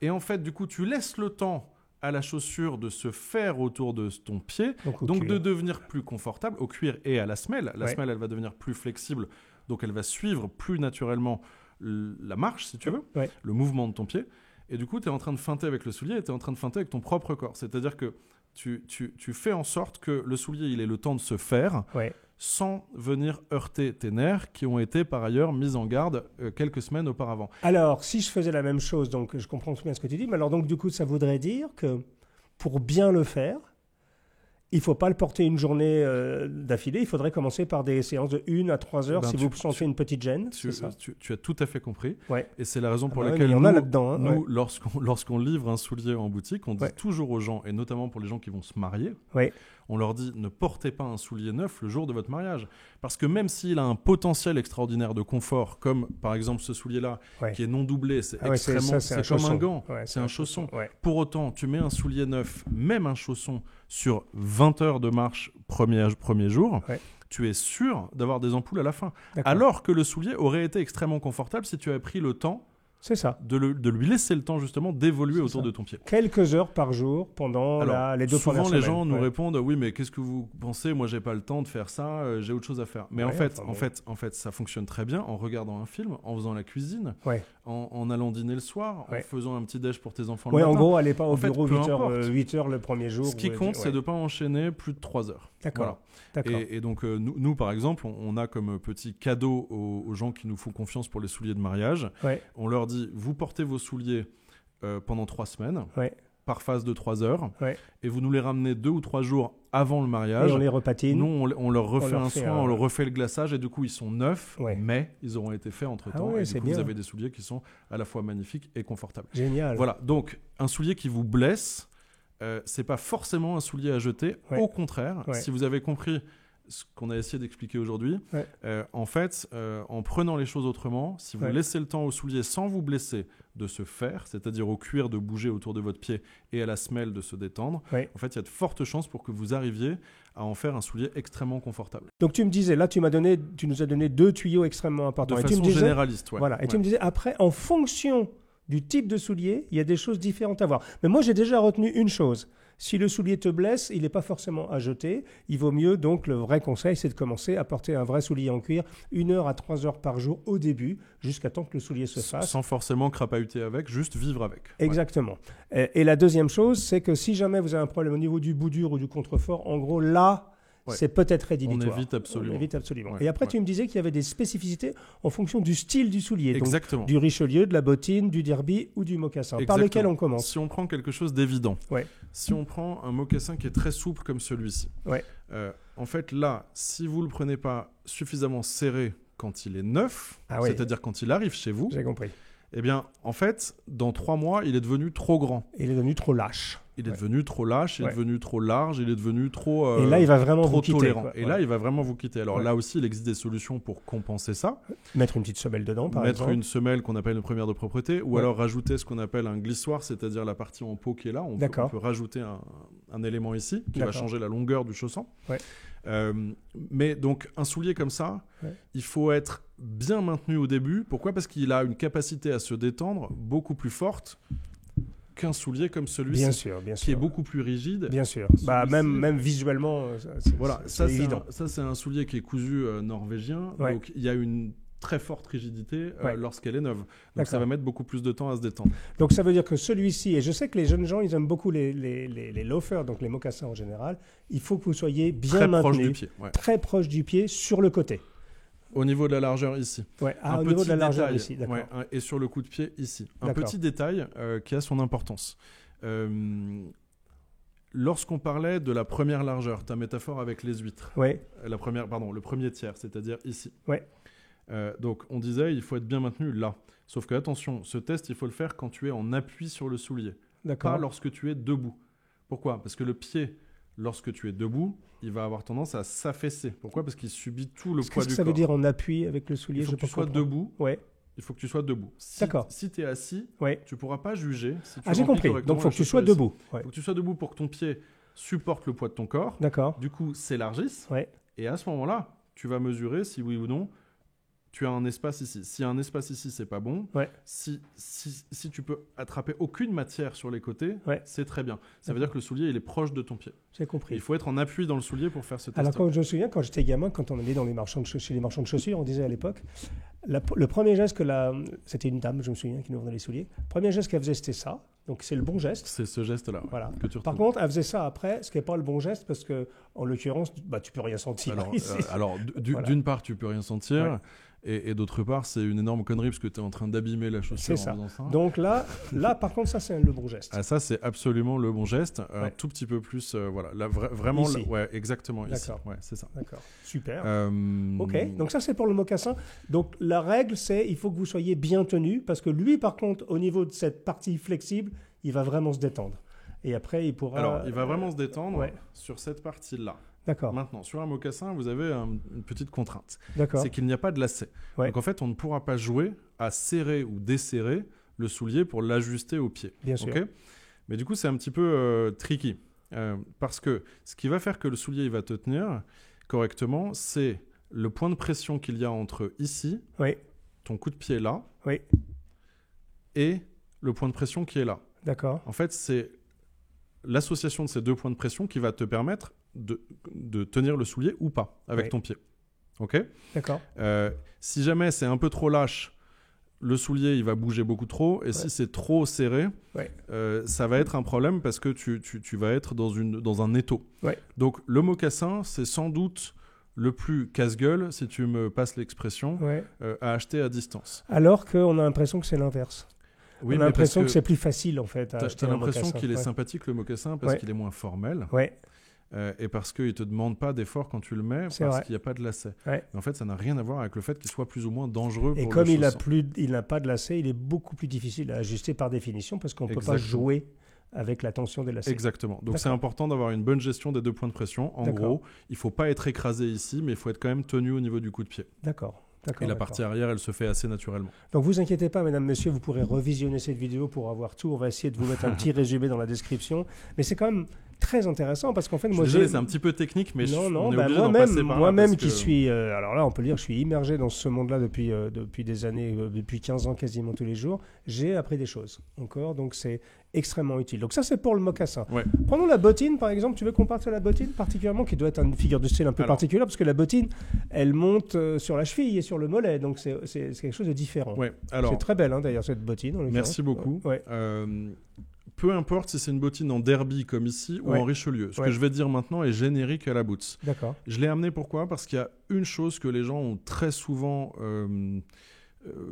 Et en fait, du coup, tu laisses le temps à la chaussure de se faire autour de ton pied, donc de devenir plus confortable au cuir et à la semelle. La semelle, elle va devenir plus flexible, donc elle va suivre plus naturellement la marche, si tu veux, le mouvement de ton pied. Et du coup, tu es en train de feinter avec le soulier et tu es en train de feinter avec ton propre corps. C'est-à-dire que tu fais en sorte que le soulier, il ait le temps de se faire sans venir heurter tes nerfs qui ont été par ailleurs mis en garde quelques semaines auparavant. Alors, si je faisais la même chose, donc je comprends très bien ce que tu dis, mais alors donc du coup, ça voudrait dire que pour bien le faire, il ne faut pas le porter une journée d'affilée, il faudrait commencer par des séances de 1 à 3 heures si vous sentez une petite gêne. Tu as tout à fait compris. Et c'est la raison pour laquelle nous, lorsqu'on livre un soulier en boutique, on dit toujours aux gens, et notamment pour les gens qui vont se marier, on leur dit ne portez pas un soulier neuf le jour de votre mariage. Parce que même s'il a un potentiel extraordinaire de confort, comme par exemple ce soulier-là, qui est non doublé, c'est extrêmement, c'est comme un gant, c'est un chausson. Pour autant, tu mets un soulier neuf, même un chausson, sur 20 heures de marche premier jour, tu es sûr d'avoir des ampoules à la fin. Alors que le soulier aurait été extrêmement confortable si tu avais pris le temps de lui laisser le temps justement d'évoluer autour de ton pied. Quelques heures par jour pendant les 2 premières semaines. Souvent les gens nous répondent oui mais qu'est-ce que vous pensez, moi j'ai pas le temps de faire ça, j'ai autre chose à faire. Mais en fait ça fonctionne très bien en regardant un film, en faisant la cuisine, en allant dîner le soir, en faisant un petit déj pour tes enfants le matin. En gros, allez pas au bureau 8 heures le premier jour. Ce qui compte c'est de pas enchaîner plus de 3 heures. D'accord. Et donc nous par exemple on a comme petit cadeau aux gens qui nous font confiance pour les souliers de mariage, on leur dit vous portez vos souliers pendant 3 semaines par phase de 3 heures et vous nous les ramenez 2 ou 3 jours avant le mariage et on les repatine, nous on leur refait un soin, on leur refait le glaçage et du coup ils sont neufs mais ils auront été faits entre temps et du coup vous avez des souliers qui sont à la fois magnifiques et confortables. Génial. Voilà, donc un soulier qui vous blesse, c'est pas forcément un soulier à jeter, au contraire, si vous avez compris ce qu'on a essayé d'expliquer aujourd'hui, en fait, en prenant les choses autrement, si vous laissez le temps au soulier sans vous blesser de se faire, c'est-à-dire au cuir de bouger autour de votre pied et à la semelle de se détendre, en fait, il y a de fortes chances pour que vous arriviez à en faire un soulier extrêmement confortable. Donc tu me disais, là tu nous as donné 2 tuyaux extrêmement importants. De façon généraliste, Voilà, et tu me disais, après, en fonction du type de soulier, il y a des choses différentes à voir. Mais moi, j'ai déjà retenu une chose. Si le soulier te blesse, il n'est pas forcément à jeter. Il vaut mieux, donc, le vrai conseil, c'est de commencer à porter un vrai soulier en cuir 1 heure à 3 heures par jour au début, jusqu'à temps que le soulier se fasse. Sans forcément crapahuter avec, juste vivre avec. Exactement. Et la deuxième chose, c'est que si jamais vous avez un problème au niveau du bout dur ou du contrefort, en gros, là, c'est peut-être rédhibitoire. On évite absolument. Et après, tu me disais qu'il y avait des spécificités en fonction du style du soulier. Exactement. Donc, du Richelieu, de la bottine, du derby ou du mocassin. Par lequel on commence? Si on prend quelque chose d'évident, si on prend un mocassin qui est très souple comme celui-ci, en fait, là, si vous ne le prenez pas suffisamment serré quand il est neuf, c'est-à-dire quand il arrive chez vous, j'ai compris. Eh bien, en fait, dans 3 mois, il est devenu trop grand. Il est devenu trop lâche. Il est devenu trop lâche, il est devenu trop large, il est devenu trop et là, il va vraiment vous quitter, tolérant. Et là, il va vraiment vous quitter. Alors là aussi, il existe des solutions pour compenser ça. Mettre une petite semelle dedans, par exemple. Mettre une semelle qu'on appelle une première de propreté, ou alors rajouter ce qu'on appelle un glissoir, c'est-à-dire la partie en peau qui est là. On peut rajouter un élément ici qui va changer la longueur du chausson. Mais donc, un soulier comme ça, il faut être bien maintenu au début. Pourquoi ? Parce qu'il a une capacité à se détendre beaucoup plus forte qu'un soulier comme celui-ci, bien sûr, qui est beaucoup plus rigide. Bien sûr. Même visuellement, c'est évident. Ça, c'est un soulier qui est cousu norvégien. Donc, il y a une très forte rigidité lorsqu'elle est neuve. Donc, ça va mettre beaucoup plus de temps à se détendre. Donc, ça veut dire que celui-ci, et je sais que les jeunes gens, ils aiment beaucoup les loafers, donc les mocassins en général, il faut que vous soyez bien très maintenu, proche du pied, très proche du pied, sur le côté. Au niveau de la largeur ici. Au niveau de la largeur ici, d'accord. Et sur le coup de pied ici. Un petit détail qui a son importance. Lorsqu'on parlait de la première largeur, ta métaphore avec les huîtres, le premier tiers, c'est-à-dire ici. Donc on disait il faut être bien maintenu là. Sauf que attention, ce test, il faut le faire quand tu es en appui sur le soulier. Pas lorsque tu es debout. Pourquoi ? Parce que le pied, lorsque tu es debout, il va avoir tendance à s'affaisser. Pourquoi ? Parce qu'il subit tout le poids du corps. Qu'est-ce que ça veut dire en appui avec le soulier ? Il faut que tu sois debout. il faut que tu sois debout. D'accord. Si tu es assis, Ouais. tu ne pourras pas juger si tu Ah, j'ai remplis compris. correctement Donc, il faut la que tu chaussure sois ici. debout. Ouais. Il faut que tu sois debout pour que ton pied supporte le poids de ton corps. D'accord. Du coup, s'élargisse. Ouais. Et à ce moment-là, tu vas mesurer si oui ou non tu as un espace ici. S'il y a un espace ici, c'est pas bon. Ouais. Si tu peux attraper aucune matière sur les côtés, Ouais. c'est très bien. Ça veut dire que le soulier, il est proche de ton pied. J'ai compris. Il faut être en appui dans le soulier pour faire ce test. Alors, quand je me souviens, quand j'étais gamin, quand on allait dans chez les marchands de chaussures, on disait à l'époque, le premier geste c'était une dame, je me souviens, qui nous vendait les souliers. Le premier geste qu'elle faisait, c'était ça. Donc, c'est le bon geste. C'est ce geste-là Voilà. que tu Par retrouves. contre, elle faisait ça après, ce qui n'est pas le bon geste, parce que, en l'occurrence, tu peux rien sentir. Alors, Voilà. d'une part, tu peux rien sentir. Ouais. Et d'autre part, c'est une énorme connerie parce que tu es en train d'abîmer la chaussure C'est ça. en faisant ça. Donc là, par contre, ça, c'est le bon geste. Ah, ça, c'est absolument le bon geste. Un Ouais. tout petit peu plus. Voilà. Là, vraiment. Ici. Ouais, exactement. Ici. D'accord. Ouais, c'est ça. D'accord. Super. Ok. Donc ça, c'est pour le mocassin. Donc la règle, c'est il faut que vous soyez bien tenu parce que lui, par contre, au niveau de cette partie flexible, il va vraiment se détendre. Et après, il pourra... Alors, il va vraiment se détendre ouais. sur cette partie-là. D'accord. Maintenant, sur un mocassin, vous avez une petite contrainte. D'accord. C'est qu'il n'y a pas de lacet. Ouais. Donc, en fait, on ne pourra pas jouer à serrer ou desserrer le soulier pour l'ajuster au pied. Bien sûr. Ok. Mais du coup, c'est un petit peu tricky. Parce que ce qui va faire que le soulier il va te tenir correctement, c'est le point de pression qu'il y a entre ici, Oui. ton coup de pied là, Oui. et le point de pression qui est là. D'accord. En fait, c'est l'association de ces deux points de pression qui va te permettre de tenir le soulier ou pas avec Oui. ton pied. Ok ? D'accord. Si jamais c'est un peu trop lâche, le soulier il va bouger beaucoup trop. Et si c'est trop serré, Ouais. ça va être un problème parce que tu vas être dans un étau. Ouais. Donc le mocassin, c'est sans doute le plus casse-gueule, si tu me passes l'expression, Ouais. à acheter à distance. Alors qu'on a l'impression que c'est l'inverse. Oui, on a l'impression que c'est plus facile, en fait, à acheter t'as un l'impression mocassin. qu'il est Ouais. sympathique, le mocassin, parce Ouais. qu'il est moins formel. Ouais. Et parce qu'il ne te demande pas d'effort quand tu le mets, C'est parce vrai. qu'il n'y a pas de lacet. Ouais. Mais en fait, ça n'a rien à voir avec le fait qu'il soit plus ou moins dangereux Et pour comme le il chaussant. n'a pas de lacet, il est beaucoup plus difficile à ajuster par définition parce qu'on ne peut pas Exactement. jouer avec la tension des lacets. Exactement. Donc c'est D'accord. important d'avoir une bonne gestion des deux points de pression. En D'accord. gros, il ne faut pas être écrasé ici, mais il faut être quand même tenu au niveau du coup de pied. D'accord. D'accord, Et la d'accord. partie arrière, elle se fait assez naturellement. Donc vous inquiétez pas, mesdames, messieurs, vous pourrez revisionner cette vidéo pour avoir tout. On va essayer de vous mettre un petit résumé dans la description. Mais c'est quand même très intéressant parce qu'en fait, Je moi, suis désolé, c'est un petit peu technique, mais non, on est bah, obligé d'en passer par là. moi-même parce qui que- suis, alors là, on peut dire que je suis immergé dans ce monde-là depuis des années, depuis 15 ans quasiment tous les jours, j'ai appris des choses encore, donc c'est extrêmement utile. Donc ça, c'est pour le mocassin. Ouais. Prenons la bottine, par exemple. Tu veux qu'on parte sur la bottine particulièrement, qui doit être une figure de style un peu Alors. particulière, parce que la bottine, elle monte sur la cheville et sur le mollet, donc c'est quelque chose de différent. Ouais. Alors, C'est très belle, hein, d'ailleurs, cette bottine. en l'occurrence. merci beaucoup. Ouais. Peu importe si c'est une bottine en derby comme ici ou Ouais. en Richelieu. Ce Ouais. que je vais dire maintenant est générique à la Boots. D'accord. Je l'ai amené pourquoi ? Parce qu'il y a une chose que les gens ont très souvent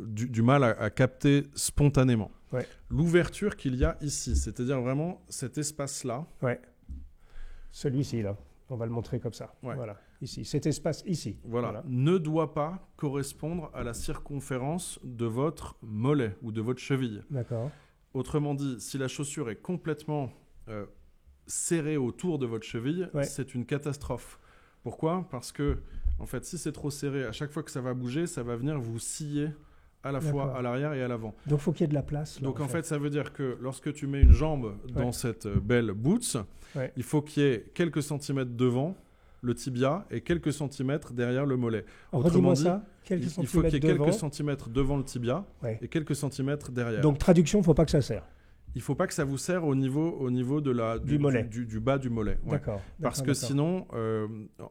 du mal à capter spontanément. Ouais. L'ouverture qu'il y a ici, c'est-à-dire vraiment cet espace-là. Ouais. Celui-ci, là. On va le montrer comme ça. Ouais. Voilà. Ici. Cet espace ici. Voilà. Ne doit pas correspondre à la circonférence de votre mollet ou de votre cheville. D'accord. Autrement dit, si la chaussure est complètement serrée autour de votre cheville, Ouais. c'est une catastrophe. Pourquoi ? Parce que, en fait, si c'est trop serré, à chaque fois que ça va bouger, ça va venir vous scier à la fois D'accord. à l'arrière et à l'avant. Donc, il faut qu'il y ait de la place. Là, Donc, en fait, ça veut dire que lorsque tu mets une jambe dans Ouais. cette belle boots, Ouais. il faut qu'il y ait quelques centimètres devant le tibia et quelques centimètres derrière le mollet. Redis-moi dit, ça. Quelques Il faut qu'il y centimètres ait devant. quelques centimètres devant le tibia Ouais. et quelques centimètres derrière. Donc, traduction, il ne faut pas que ça serre. Il ne faut pas que ça vous serre au niveau de Du mollet. du bas du mollet. Ouais. D'accord. Parce que d'accord. sinon,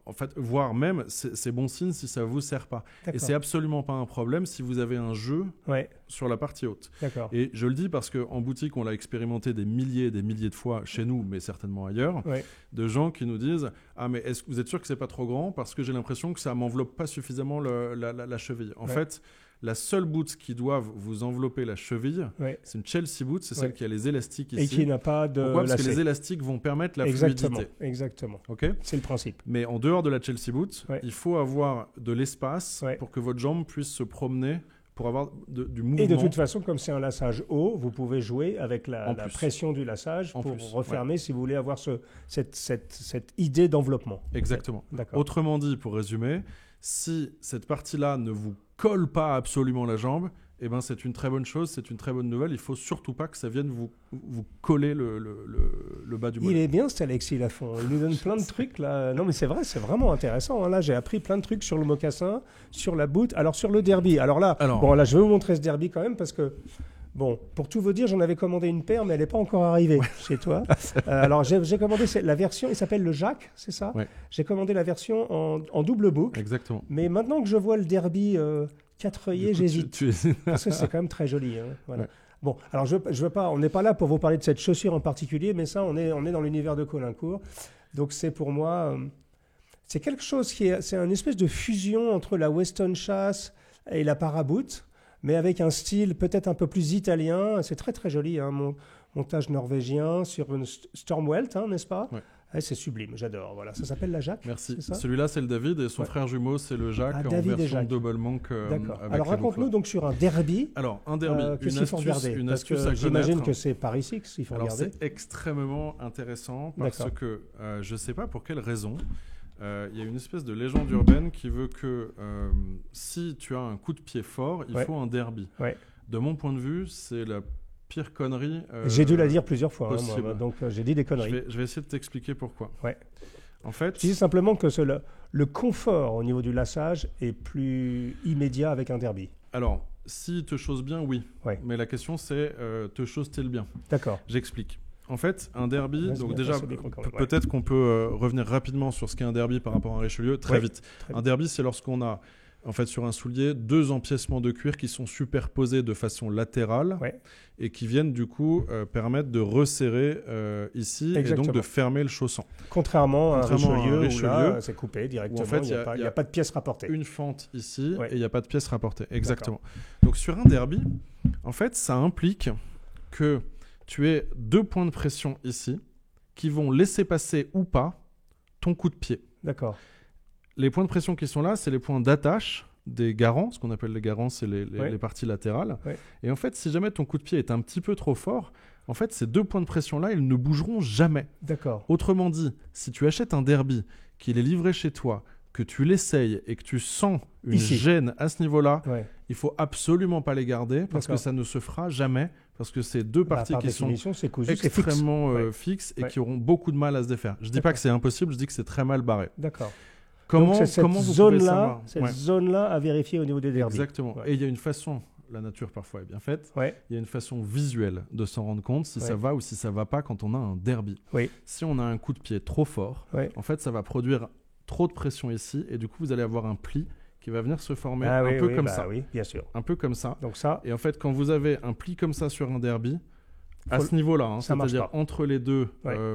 en fait, voire même, c'est bon signe si ça ne vous sert pas. Et D'accord. c'est absolument pas un problème si vous avez un jeu Ouais. sur la partie haute. D'accord. Et je le dis parce qu'en boutique, on l'a expérimenté des milliers et des milliers de fois chez nous, mais certainement ailleurs, Ouais. de gens qui nous disent « Ah, mais est-ce que vous êtes sûr que c'est pas trop grand ? Parce que j'ai l'impression que ça m'enveloppe pas suffisamment la cheville. » En Ouais. fait, la seule boot qui doivent vous envelopper la cheville, Ouais. c'est une Chelsea boot, c'est Ouais. celle qui a les élastiques ici. Et qui n'a pas de Pourquoi ? Parce que lacet. les élastiques vont permettre la Exactement. fluidité. Exactement. Ok ? C'est le principe. Mais en dehors de la Chelsea boot, Ouais. il faut avoir de l'espace Ouais. pour que votre jambe puisse se promener, pour avoir du mouvement. Et de toute façon, comme c'est un lassage haut, vous pouvez jouer avec la plus. pression du lassage En pour plus, refermer si vous voulez avoir cette idée d'enveloppement. Exactement. D'accord. Autrement dit, pour résumer, si cette partie-là ne vous colle pas absolument la jambe, eh ben, c'est une très bonne chose, c'est une très bonne nouvelle. Il faut surtout pas que ça vienne vous coller le bas du mollet. Il est bien, cet Alexis Lafont. Il nous donne plein de trucs là. Non, mais c'est vrai, c'est vraiment intéressant. Hein. Là, j'ai appris plein de trucs sur le mocassin, sur la boot, alors sur le derby. Alors là, je vais vous montrer ce derby quand même parce que. Bon, pour tout vous dire, j'en avais commandé une paire, mais elle n'est pas encore arrivée chez toi. Alors, j'ai commandé la version, il s'appelle le Jacques, c'est ça? Ouais. J'ai commandé la version en double boucle. Exactement. Mais maintenant que je vois le derby 4 œillets, j'hésite. Parce que c'est quand même très joli. Hein. Voilà. Ouais. Bon, alors je veux pas, on n'est pas là pour vous parler de cette chaussure en particulier, mais ça, on est dans l'univers de Colincourt. Donc, c'est pour moi, c'est quelque chose c'est une espèce de fusion entre la Weston Chasse et la Paraboot, mais avec un style peut-être un peu plus italien. C'est très très joli, hein, montage norvégien sur une Stormwelt, hein, n'est-ce pas? Ouais. Ouais, c'est sublime, j'adore. Voilà, ça s'appelle la Jacques. Merci. Celui-là, c'est le David et son frère jumeau, c'est le Jacques en version double manque. D'accord. Alors raconte-nous donc sur un derby. Alors un derby, une astuce à j'imagine que c'est Paris Six, il faut regarder. Alors c'est extrêmement intéressant parce que je ne sais pas pour quelle raison. Il y a une espèce de légende urbaine qui veut que si tu as un coup de pied fort, il faut un derby. Ouais. De mon point de vue, c'est la pire connerie. J'ai dû la dire plusieurs fois, hein, moi, donc j'ai dit des conneries. Je vais essayer de t'expliquer pourquoi. Ouais. En fait, je dis simplement que le confort au niveau du lassage est plus immédiat avec un derby. Alors, si te chausse bien, oui. Ouais. Mais la question c'est, te chausse-t-il bien? D'accord. J'explique. En fait, un derby, donc déjà, peut-être qu'on peut revenir rapidement sur ce qu'est un derby par rapport à un Richelieu, très vite. Un derby, c'est lorsqu'on a, en fait, sur un soulier, 2 empiècements de cuir qui sont superposés de façon latérale et qui viennent du coup permettre de resserrer ici. Exactement. Et donc de fermer le chausson. Contrairement à un Richelieu, où là, c'est coupé directement, en fait, il n'y a pas de pièce rapportée. Une fente ici et il n'y a pas de pièce rapportée, exactement. Donc sur un derby, en fait, ça implique que tu aies 2 points de pression ici qui vont laisser passer ou pas ton coup de pied. D'accord. Les points de pression qui sont là, c'est les points d'attache des garants. Ce qu'on appelle les garants, c'est les parties latérales. Ouais. Et en fait, si jamais ton coup de pied est un petit peu trop fort, en fait, ces 2 points de pression-là, ils ne bougeront jamais. D'accord. Autrement dit, si tu achètes un derby, qu'il est livré chez toi, que tu l'essayes et que tu sens une gêne à ce niveau-là, il faut absolument pas les garder parce que ça ne se fera jamais. Parce que c'est 2 parties qui sont extrêmement fixes et qui auront beaucoup de mal à se défaire. Je ne dis pas que c'est impossible, je dis que c'est très mal barré. D'accord. Comment vous pouvez savoir cette zone-là à vérifier au niveau des derbys. Exactement. Et il y a une façon, la nature parfois est bien faite, il y a une façon visuelle de s'en rendre compte si ça va ou si ça ne va pas quand on a un derby. Si on a un coup de pied trop fort, en fait, ça va produire trop de pression ici et du coup, vous allez avoir un pli qui va venir se former comme ça. Oui, bien sûr. Un peu comme ça. Donc ça. Et en fait, quand vous avez un pli comme ça sur un derby, à ce niveau-là, c'est-à-dire entre les 2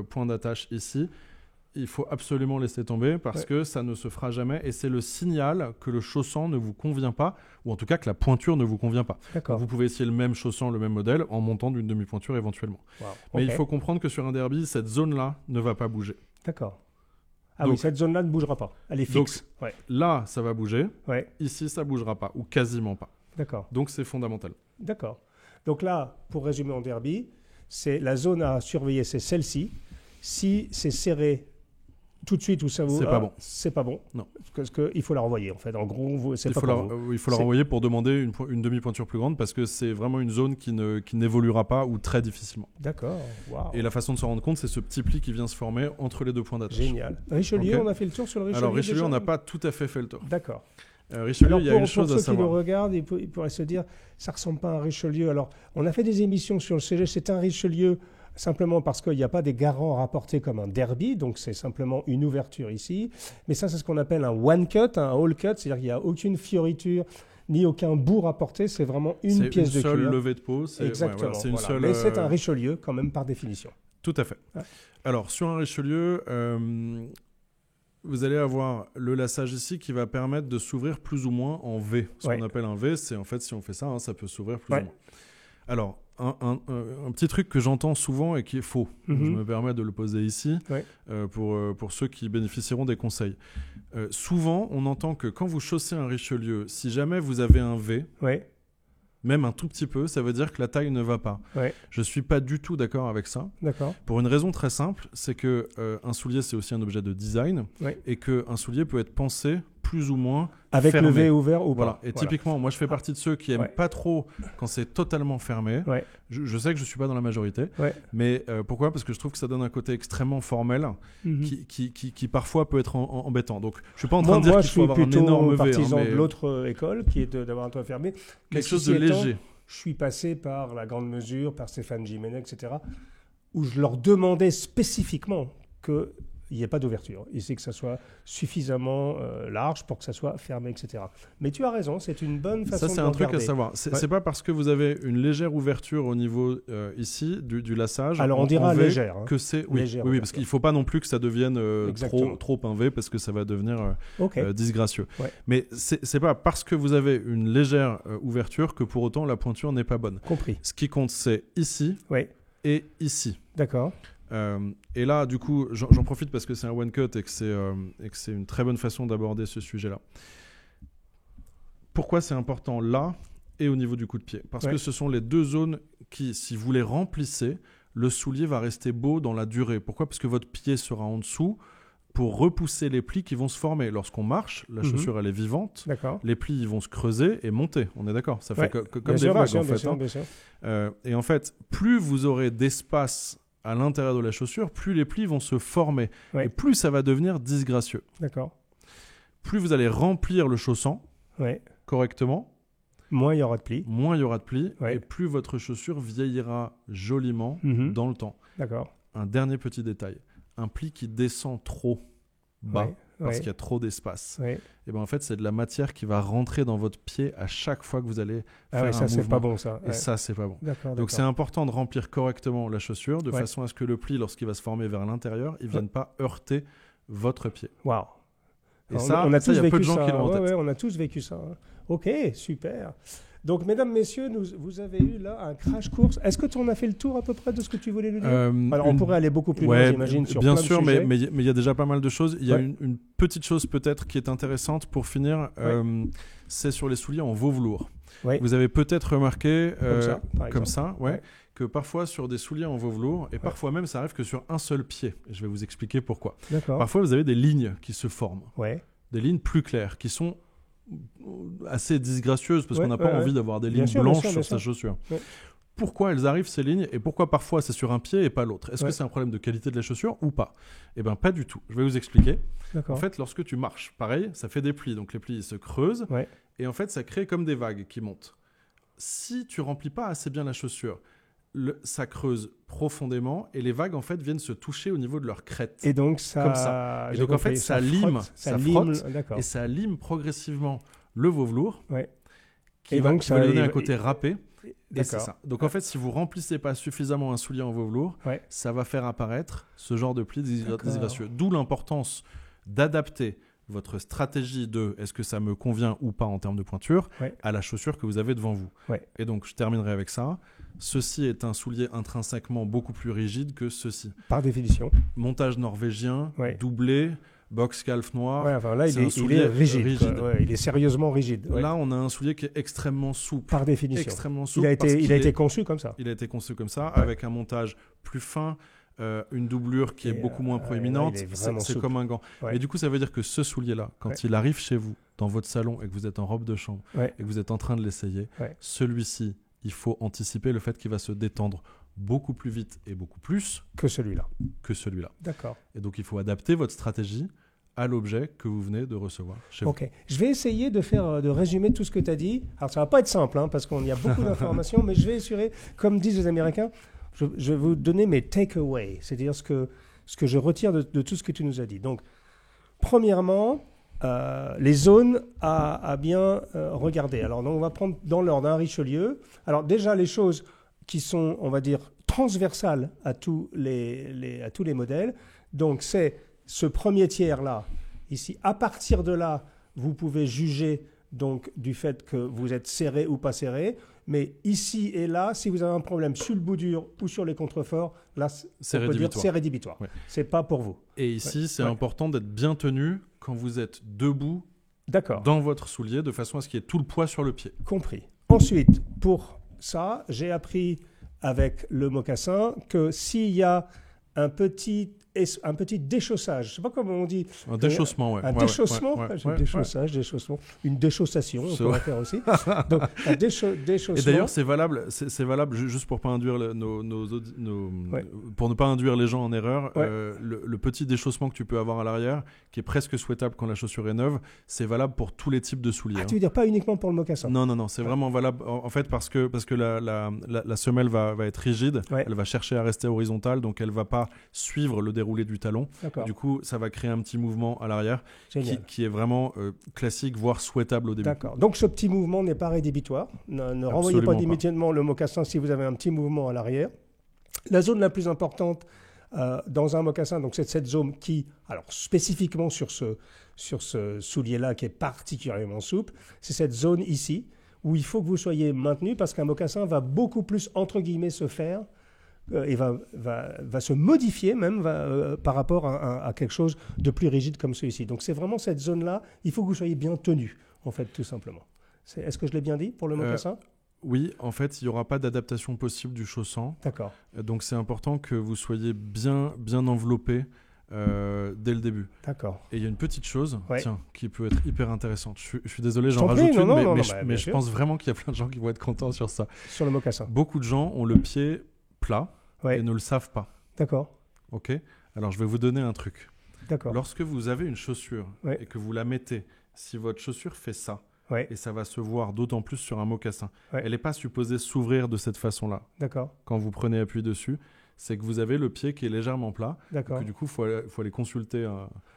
points d'attache ici, il faut absolument laisser tomber parce que ça ne se fera jamais et c'est le signal que le chausson ne vous convient pas ou en tout cas que la pointure ne vous convient pas. Donc, vous pouvez essayer le même chausson, le même modèle en montant d'une demi-pointure éventuellement. Mais il faut comprendre que sur un derby, cette zone-là ne va pas bouger. D'accord. Ah donc, oui, cette zone-là ne bougera pas. Elle est fixe. Donc, là, ça va bouger. Ici, ça ne bougera pas ou quasiment pas. D'accord. Donc, c'est fondamental. D'accord. Donc là, pour résumer en derby, c'est la zone à surveiller, c'est celle-ci. Si c'est serré tout de suite ou ça vous... C'est pas bon. C'est pas bon. Non. Parce qu'il faut la renvoyer, en fait. En gros, c'est pas il faut la renvoyer pour demander une demi-pointure plus grande parce que c'est vraiment une zone qui n'évoluera pas ou très difficilement. D'accord. Wow. Et la façon de s'en rendre compte, c'est ce petit pli qui vient se former entre les 2 points d'attache. Génial. Richelieu, on a fait le tour sur le Richelieu. Alors, Richelieu, on n'a pas tout à fait fait le tour. D'accord. Richelieu, il y a une chose à savoir. Pour ceux qui nous regardent, ils pourraient se dire, ça ne ressemble pas à un Richelieu. Alors, on a fait des émissions sur le CG, c'est un Richelieu simplement parce qu'il n'y a pas des garants rapportés comme un derby, donc c'est simplement une ouverture ici. Mais ça, c'est ce qu'on appelle un one cut, un all cut, c'est-à-dire qu'il n'y a aucune fioriture ni aucun bout rapporté, c'est vraiment une pièce de cuir. C'est une seule levée de peau. Exactement. Mais c'est un Richelieu quand même par définition. Tout à fait. Alors, sur un Richelieu... vous allez avoir le lassage ici qui va permettre de s'ouvrir plus ou moins en V. Ce qu'on appelle un V, c'est en fait, si on fait ça, ça peut s'ouvrir plus ou moins. Alors, un petit truc que j'entends souvent et qui est faux, je me permets de le poser ici, pour ceux qui bénéficieront des conseils. Souvent, on entend que quand vous chaussez un Richelieu, si jamais vous avez un V, même un tout petit peu, ça veut dire que la taille ne va pas. Je ne suis pas du tout d'accord avec ça. Pour une raison très simple, c'est qu'un soulier, c'est aussi un objet de design et qu'un soulier peut être pensé plus ou moins avec fermé. le V ouvert ou Voilà. pas. Et typiquement, moi je fais partie de ceux qui aiment pas trop quand c'est totalement fermé. Ouais. Je sais que je suis pas dans la majorité, Ouais. mais pourquoi ? Parce que je trouve que ça donne un côté extrêmement formel qui parfois peut être embêtant. Donc je suis pas en train de dire qu'il faut avoir un énorme Moi, je suis V. plutôt partisan mais de l'autre école, qui est d'avoir un toit fermé. quelque chose de léger. Je suis passé par La Grande Mesure, par Stéphane Jiménez, etc., où je leur demandais spécifiquement qu'il n'y ait pas d'ouverture. Ici, que ça soit suffisamment large pour que ça soit fermé, etc. Mais tu as raison, c'est une bonne façon de Ça, c'est un truc regarder. à savoir. C'est pas parce que vous avez une légère ouverture au niveau ici du lassage. Alors, on dira légère. Que c'est oui, parce qu'il ne faut pas non plus que ça devienne trop un V, parce que ça va devenir disgracieux. Ouais. Mais c'est pas parce que vous avez une légère ouverture que pour autant la pointure n'est pas bonne. Compris. Ce qui compte, c'est ici et ici. D'accord. Et là, du coup, j'en profite parce que c'est un one cut et que c'est une très bonne façon d'aborder ce sujet-là. Pourquoi c'est important là et au niveau du coup de pied ? Parce que ce sont les deux zones qui, si vous les remplissez, le soulier va rester beau dans la durée. Pourquoi ? Parce que votre pied sera en dessous pour repousser les plis qui vont se former. Lorsqu'on marche, la chaussure elle est vivante, les plis ils vont se creuser et monter. On est d'accord ? Ça fait comme des vagues en fait. Bien sûr. Et en fait, plus vous aurez d'espace à l'intérieur de la chaussure, plus les plis vont se former et plus ça va devenir disgracieux. D'accord. Plus vous allez remplir le chausson correctement, moins il y aura de plis. Et plus votre chaussure vieillira joliment dans le temps. D'accord. Un dernier petit détail, un pli qui descend trop bas parce qu'il y a trop d'espace. Et ben en fait, c'est de la matière qui va rentrer dans votre pied à chaque fois que vous allez faire un mouvement. Ça c'est pas bon ça. Et ça c'est pas bon. D'accord. Donc c'est important de remplir correctement la chaussure de façon à ce que le pli, lorsqu'il va se former vers l'intérieur, il vienne pas heurter votre pied. Waouh. Et ça, il y a peu de gens qui l'ont en tête. On a tous vécu ça. Ok, super. Donc, mesdames, messieurs, vous avez eu là un crash course. Est-ce que tu en as fait le tour à peu près de ce que tu voulais nous dire ? Alors, on pourrait aller beaucoup plus loin, j'imagine, sur plein de sujets. Bien sûr, mais il y a déjà pas mal de choses. Il y a une petite chose peut-être qui est intéressante pour finir. C'est sur les souliers en veau velours. Vous avez peut-être remarqué, comme ça, que parfois sur des souliers en veau velours, et parfois même ça arrive que sur un seul pied. Et je vais vous expliquer pourquoi. Parfois, vous avez des lignes qui se forment. Des lignes plus claires, qui sont assez disgracieuses parce qu'on n'a pas envie d'avoir des lignes blanches sur sa chaussure. Pourquoi elles arrivent ces lignes et pourquoi parfois c'est sur un pied et pas l'autre ? Est-ce que c'est un problème de qualité de la chaussure ou pas ? Eh bien pas du tout. Je vais vous expliquer. En fait, lorsque tu marches, pareil, ça fait des plis. Donc les plis ils se creusent et en fait ça crée comme des vagues qui montent. Si tu remplis pas assez bien la chaussure, ça creuse profondément et les vagues en fait viennent se toucher au niveau de leur crête. Et donc ça, comme ça. Et donc en fait ça frotte et ça lime progressivement le veau velours qui va lui donner un côté râpé. Et c'est ça. Donc en fait, si vous remplissez pas suffisamment un soulier en veau velours, ça va faire apparaître ce genre de plis disgracieux. D'où l'importance d'adapter votre stratégie de est-ce que ça me convient ou pas en termes de pointure à la chaussure que vous avez devant vous. Et donc je terminerai avec ça. Ceci est un soulier intrinsèquement beaucoup plus rigide que ceci. Par définition. Montage norvégien, doublé, box calf noir. Là, il est rigide. Il est sérieusement rigide. Là, on a un soulier qui est extrêmement souple. Par définition. Extrêmement souple. Il a été conçu comme ça. Il a été conçu comme ça, avec un montage plus fin, une doublure qui est beaucoup moins proéminente. C'est comme un gant. Et du coup, ça veut dire que ce soulier-là, quand il arrive chez vous, dans votre salon, et que vous êtes en robe de chambre, et que vous êtes en train de l'essayer, celui-ci, il faut anticiper le fait qu'il va se détendre beaucoup plus vite et beaucoup plus que celui-là. D'accord. Et donc, il faut adapter votre stratégie à l'objet que vous venez de recevoir chez vous. Je vais essayer de résumer tout ce que tu as dit. Alors, ça ne va pas être simple, parce qu'il y a beaucoup d'informations, mais je vais assurer, comme disent les Américains, je vais vous donner mes take-away, c'est-à-dire ce que je retire de tout ce que tu nous as dit. Donc, premièrement, les zones à bien regarder. Alors, donc, on va prendre dans l'ordre Richelieu. Alors, déjà, les choses qui sont, on va dire, transversales à tous les modèles. Donc, c'est ce premier tiers-là, ici. À partir de là, vous pouvez juger donc, du fait que vous êtes serré ou pas serré. Mais ici et là, si vous avez un problème sur le bout dur ou sur les contreforts, là, c'est rédhibitoire. C'est pas pour vous. Et ici, c'est important d'être bien tenu quand vous êtes debout dans votre soulier, de façon à ce qu'il y ait tout le poids sur le pied. Compris. Ensuite, pour ça, j'ai appris avec le mocassin que s'il y a un petit un petit déchaussage. Je ne sais pas comment on dit. Un déchaussement, ouais. Un déchaussement. Déchaussage, déchaussement. Une déchaussation, on pourrait faire aussi. Donc, un déchaussement. Et d'ailleurs, c'est valable juste pour pas induire pour ne pas induire les gens en erreur. Le petit déchaussement que tu peux avoir à l'arrière, qui est presque souhaitable quand la chaussure est neuve, c'est valable pour tous les types de souliers. Ah, tu veux dire pas uniquement pour le mocassin? Non, c'est vraiment valable. En fait, parce que la semelle va être rigide, elle va chercher à rester horizontale, donc elle va pas suivre le déroulé du talon. D'accord. Du coup, ça va créer un petit mouvement à l'arrière qui est vraiment classique, voire souhaitable au début. D'accord. Donc ce petit mouvement n'est pas rédhibitoire. Ne renvoyez pas immédiatement le mocassin si vous avez un petit mouvement à l'arrière. La zone la plus importante dans un mocassin, donc c'est cette zone qui, alors spécifiquement sur ce soulier-là qui est particulièrement souple, c'est cette zone ici où il faut que vous soyez maintenu parce qu'un mocassin va beaucoup plus, entre guillemets, se faire et va se modifier même par rapport à quelque chose de plus rigide comme celui-ci. Donc c'est vraiment cette zone-là, il faut que vous soyez bien tenu, en fait, tout simplement. Est-ce que je l'ai bien dit pour le mocassin? Oui, en fait, il n'y aura pas d'adaptation possible du chaussant. D'accord. Donc c'est important que vous soyez bien enveloppé dès le début. D'accord. Et il y a une petite chose qui peut être hyper intéressante. Je suis désolé, j'en rajoute une, mais je pense vraiment qu'il y a plein de gens qui vont être contents sur ça. Sur le mocassin. Beaucoup de gens ont le pied plat et ne le savent pas. D'accord. Ok. Alors je vais vous donner un truc. D'accord. Lorsque vous avez une chaussure et que vous la mettez, si votre chaussure fait ça, et ça va se voir d'autant plus sur un mocassin, elle n'est pas supposée s'ouvrir de cette façon-là. D'accord. Quand vous prenez appui dessus, c'est que vous avez le pied qui est légèrement plat. D'accord. Que du coup, faut aller consulter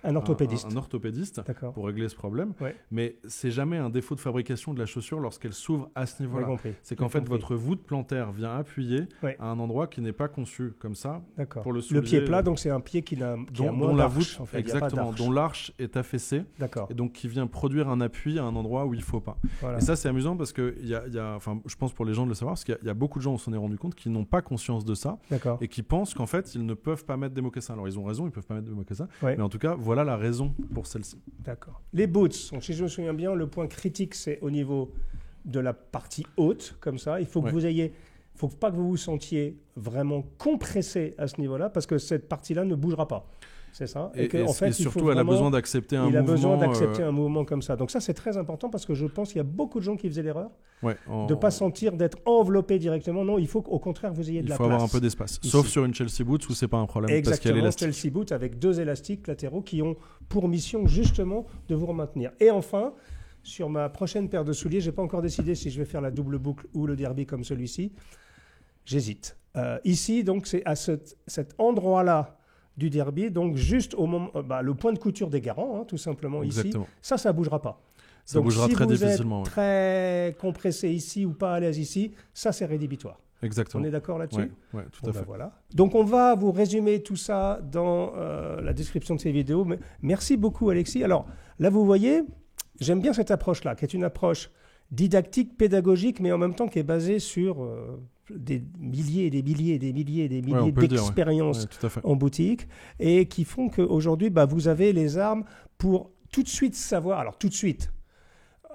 un orthopédiste. Un orthopédiste pour régler ce problème. Mais c'est jamais un défaut de fabrication de la chaussure lorsqu'elle s'ouvre à ce niveau-là. C'est qu'en fait, votre voûte plantaire vient appuyer à un endroit qui n'est pas conçu comme ça pour le soulier. Le pied plat, donc c'est un pied qui a moins d'arche. En fait. Exactement, dont l'arche est affaissée. D'accord. Et donc qui vient produire un appui à un endroit où il ne faut pas. Voilà. Et ça, c'est amusant parce que je pense pour les gens de le savoir, parce qu'il y a beaucoup de gens, on s'en est rendu compte, qui n'ont pas conscience de ça. D'accord. Et qui pensent qu'en fait, ils ne peuvent pas mettre des mocassins. Alors, ils ont raison, ils ne peuvent pas mettre des mocassins. Mais en tout cas, voilà la raison pour celle-ci. D'accord. Les boots, si je me souviens bien, le point critique, c'est au niveau de la partie haute, comme ça. Il faut que vous ayez... Il ne faut pas que vous vous sentiez vraiment compressé à ce niveau-là, parce que cette partie-là ne bougera pas. C'est ça. Et surtout, elle a besoin d'accepter un mouvement. Il a besoin d'accepter un mouvement comme ça. Donc ça, c'est très important parce que je pense qu'il y a beaucoup de gens qui faisaient l'erreur de ne pas sentir d'être enveloppé directement. Non, il faut qu'au contraire, vous ayez de la place. Il faut avoir un peu d'espace. Sauf sur une Chelsea Boots où ce n'est pas un problème. Exactement, parce qu'elle est élastique. Chelsea Boots avec 2 élastiques latéraux qui ont pour mission justement de vous maintenir. Et enfin, sur ma prochaine paire de souliers, je n'ai pas encore décidé si je vais faire la double boucle ou le derby comme celui-ci. J'hésite. Ici, donc, c'est à cet endroit-là du derby, donc juste au moment, le point de couture des garants, tout simplement. Exactement. Ici, ça bougera pas. Ça donc, bougera très difficilement. Si vous êtes très compressé ici ou pas à l'aise ici, ça c'est rédhibitoire. Exactement. On est d'accord là-dessus? Oui, tout à fait. Voilà. Donc on va vous résumer tout ça dans la description de ces vidéos. Mais merci beaucoup Alexis. Alors là vous voyez, j'aime bien cette approche-là, qui est une approche didactique, pédagogique, mais en même temps qui est basée sur des milliers et des milliers et des milliers et des milliers d'expériences en boutique et qui font qu'aujourd'hui, vous avez les armes pour tout de suite savoir. Alors tout de suite.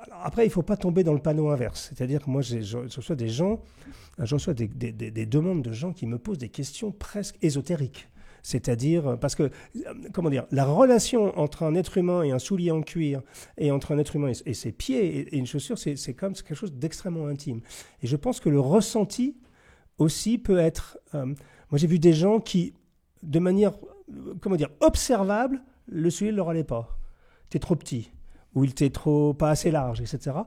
Alors, après, il ne faut pas tomber dans le panneau inverse. C'est-à-dire que moi, je reçois des gens, je reçois des demandes de gens qui me posent des questions presque ésotériques. C'est-à-dire, parce que, la relation entre un être humain et un soulier en cuir, et entre un être humain et ses pieds et une chaussure, c'est comme quelque chose d'extrêmement intime. Et je pense que le ressenti aussi peut être... moi, j'ai vu des gens qui, de manière, observable, le soulier ne leur allait pas. T'es trop petit, ou il était pas assez large, etc.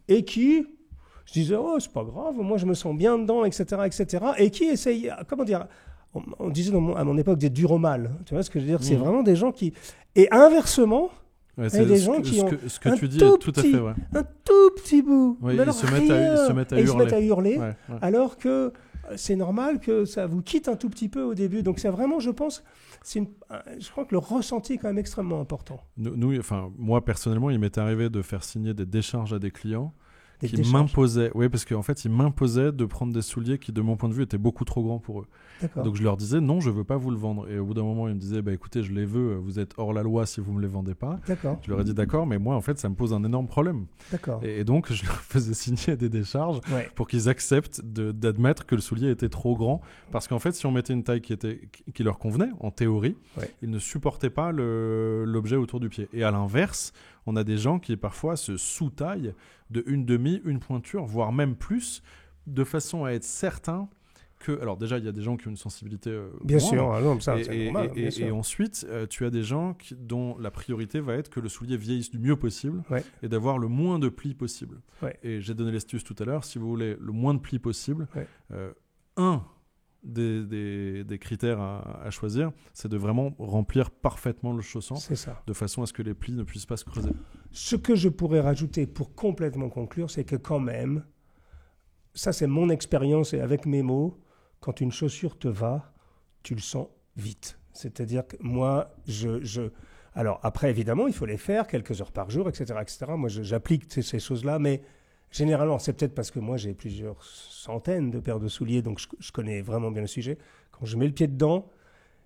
Et qui... Je disais, c'est pas grave, moi je me sens bien dedans, etc., etc. Et qui essayent, on disait à mon époque des durs au mal. Tu vois ce que je veux dire? C'est vraiment des gens qui... Et inversement, il y a des gens qui ont ce que tu dis est tout à fait vrai. Un tout petit bout. Oui, ils se mettent à hurler. Alors que c'est normal que ça vous quitte un tout petit peu au début. Donc c'est vraiment, je pense, je crois que le ressenti est quand même extrêmement important. Moi personnellement, il m'est arrivé de faire signer des décharges à des clients qui m'imposaient. Oui, parce qu'en fait, ils m'imposaient de prendre des souliers qui, de mon point de vue, étaient beaucoup trop grands pour eux. D'accord. Donc je leur disais non, je veux pas vous le vendre. Et au bout d'un moment, ils me disaient écoutez, je les veux, vous êtes hors la loi si vous me les vendez pas. D'accord. Je leur ai dit d'accord, mais moi en fait, ça me pose un énorme problème. D'accord. Et donc je leur faisais signer des décharges pour qu'ils acceptent d'admettre que le soulier était trop grand, parce qu'en fait, si on mettait une taille qui leur convenait, en théorie, ils ne supportaient pas l'objet autour du pied. Et à l'inverse, on a des gens qui parfois se sous-taillent de une demi, une pointure, voire même plus, de façon à être certain que... Alors déjà, il y a des gens qui ont une sensibilité bien moindre, sûr, non, ça, c'est normal, bien sûr. Et ensuite, tu as des gens dont la priorité va être que le soulier vieillisse du mieux possible et d'avoir le moins de plis possible. Et j'ai donné l'astuce tout à l'heure, si vous voulez le moins de plis possible, un des critères à choisir, c'est de vraiment remplir parfaitement le chausson, de façon à ce que les plis ne puissent pas se creuser. Ce que je pourrais rajouter pour complètement conclure, c'est que quand même, ça c'est mon expérience et avec mes mots, quand une chaussure te va, tu le sens vite. C'est-à-dire que moi, alors après évidemment, il faut les faire quelques heures par jour, etc. etc. Moi, j'applique ces choses-là, mais généralement, c'est peut-être parce que moi, j'ai plusieurs centaines de paires de souliers, donc je connais vraiment bien le sujet. Quand je mets le pied dedans,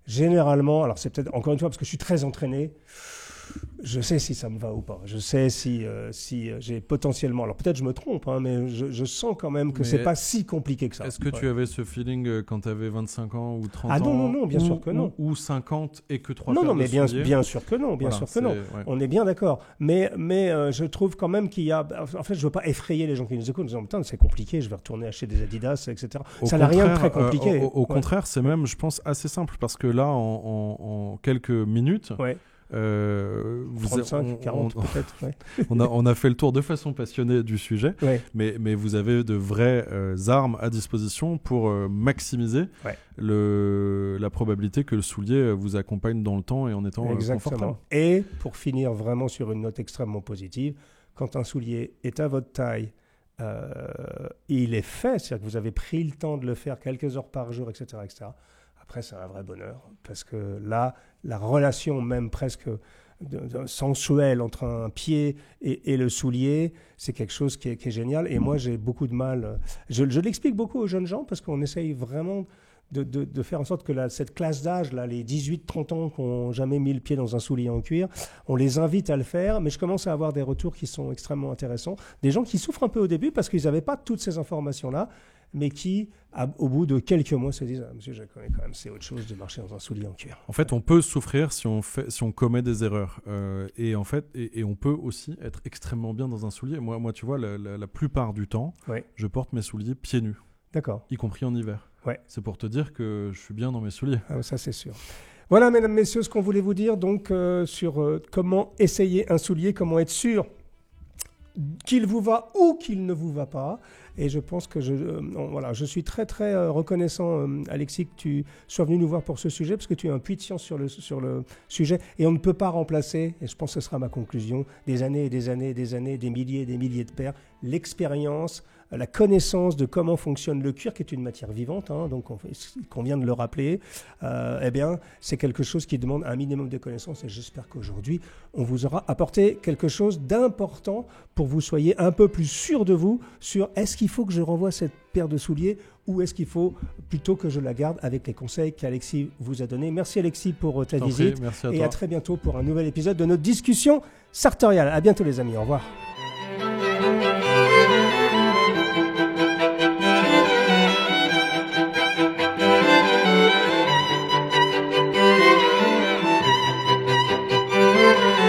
généralement, alors c'est peut-être, encore une fois, parce que je suis très entraîné, je sais si ça me va ou pas. Je sais si j'ai potentiellement... Alors peut-être je me trompe, hein, mais je sens quand même que c'est pas si compliqué que ça. Est-ce que tu avais ce feeling quand tu avais 25 ans ou 30 ans? Ah non, bien sûr que non. Ou 50 et que 3 paires de souliers? Non, mais bien sûr que non, bien sûr que non. On est bien d'accord. Mais je trouve quand même qu'il y a... En fait, je ne veux pas effrayer les gens qui nous écoutent en disant « Putain, c'est compliqué, je vais retourner acheter des Adidas, etc. » Ça n'a rien de très compliqué. Au contraire, c'est même, je pense, assez simple parce que là, en quelques minutes... 35, 40 peut-être. On a fait le tour de façon passionnée du sujet, mais vous avez de vraies armes à disposition pour maximiser la probabilité que le soulier vous accompagne dans le temps et en étant confortable. Et pour finir vraiment sur une note extrêmement positive, quand un soulier est à votre taille, il est fait, c'est-à-dire que vous avez pris le temps de le faire quelques heures par jour, etc. Après, c'est un vrai bonheur, parce que là, la relation même presque sensuelle entre un pied et le soulier, c'est quelque chose qui est génial. Et moi, j'ai beaucoup de mal. Je l'explique beaucoup aux jeunes gens, parce qu'on essaye vraiment de faire en sorte que cette classe d'âge, là, les 18-30 ans qui n'ont jamais mis le pied dans un soulier en cuir, on les invite à le faire, mais je commence à avoir des retours qui sont extrêmement intéressants. Des gens qui souffrent un peu au début parce qu'ils n'avaient pas toutes ces informations-là, mais qui, au bout de quelques mois, se disent « Monsieur, je connais quand même, c'est autre chose de marcher dans un soulier en cuir. » En fait, on peut souffrir si on commet des erreurs. Et en fait, et on peut aussi être extrêmement bien dans un soulier. Moi tu vois, la plupart du temps, je porte mes souliers pieds nus. D'accord. Y compris en hiver. C'est pour te dire que je suis bien dans mes souliers. Ah, ça, c'est sûr. Voilà, mesdames, messieurs, ce qu'on voulait vous dire donc, sur comment essayer un soulier, comment être sûr qu'il vous va ou qu'il ne vous va pas. Et je pense que je suis très, très reconnaissant, Alexis, que tu sois venu nous voir pour ce sujet, parce que tu es un puits de science sur le sujet. Et on ne peut pas remplacer, et je pense que ce sera ma conclusion, des années et des années et des années, des milliers et des milliers de paires, l'expérience, la connaissance de comment fonctionne le cuir, qui est une matière vivante, hein, donc qu'on vient de le rappeler, eh bien, c'est quelque chose qui demande un minimum de connaissances, et j'espère qu'aujourd'hui, on vous aura apporté quelque chose d'important pour que vous soyez un peu plus sûr de vous, sur est-ce qu'il faut que je renvoie cette paire de souliers ou est-ce qu'il faut plutôt que je la garde, avec les conseils qu'Alexis vous a donnés. Merci Alexis pour ta visite, merci à et toi. À très bientôt pour un nouvel épisode de notre discussion sartoriale. À bientôt les amis, au revoir.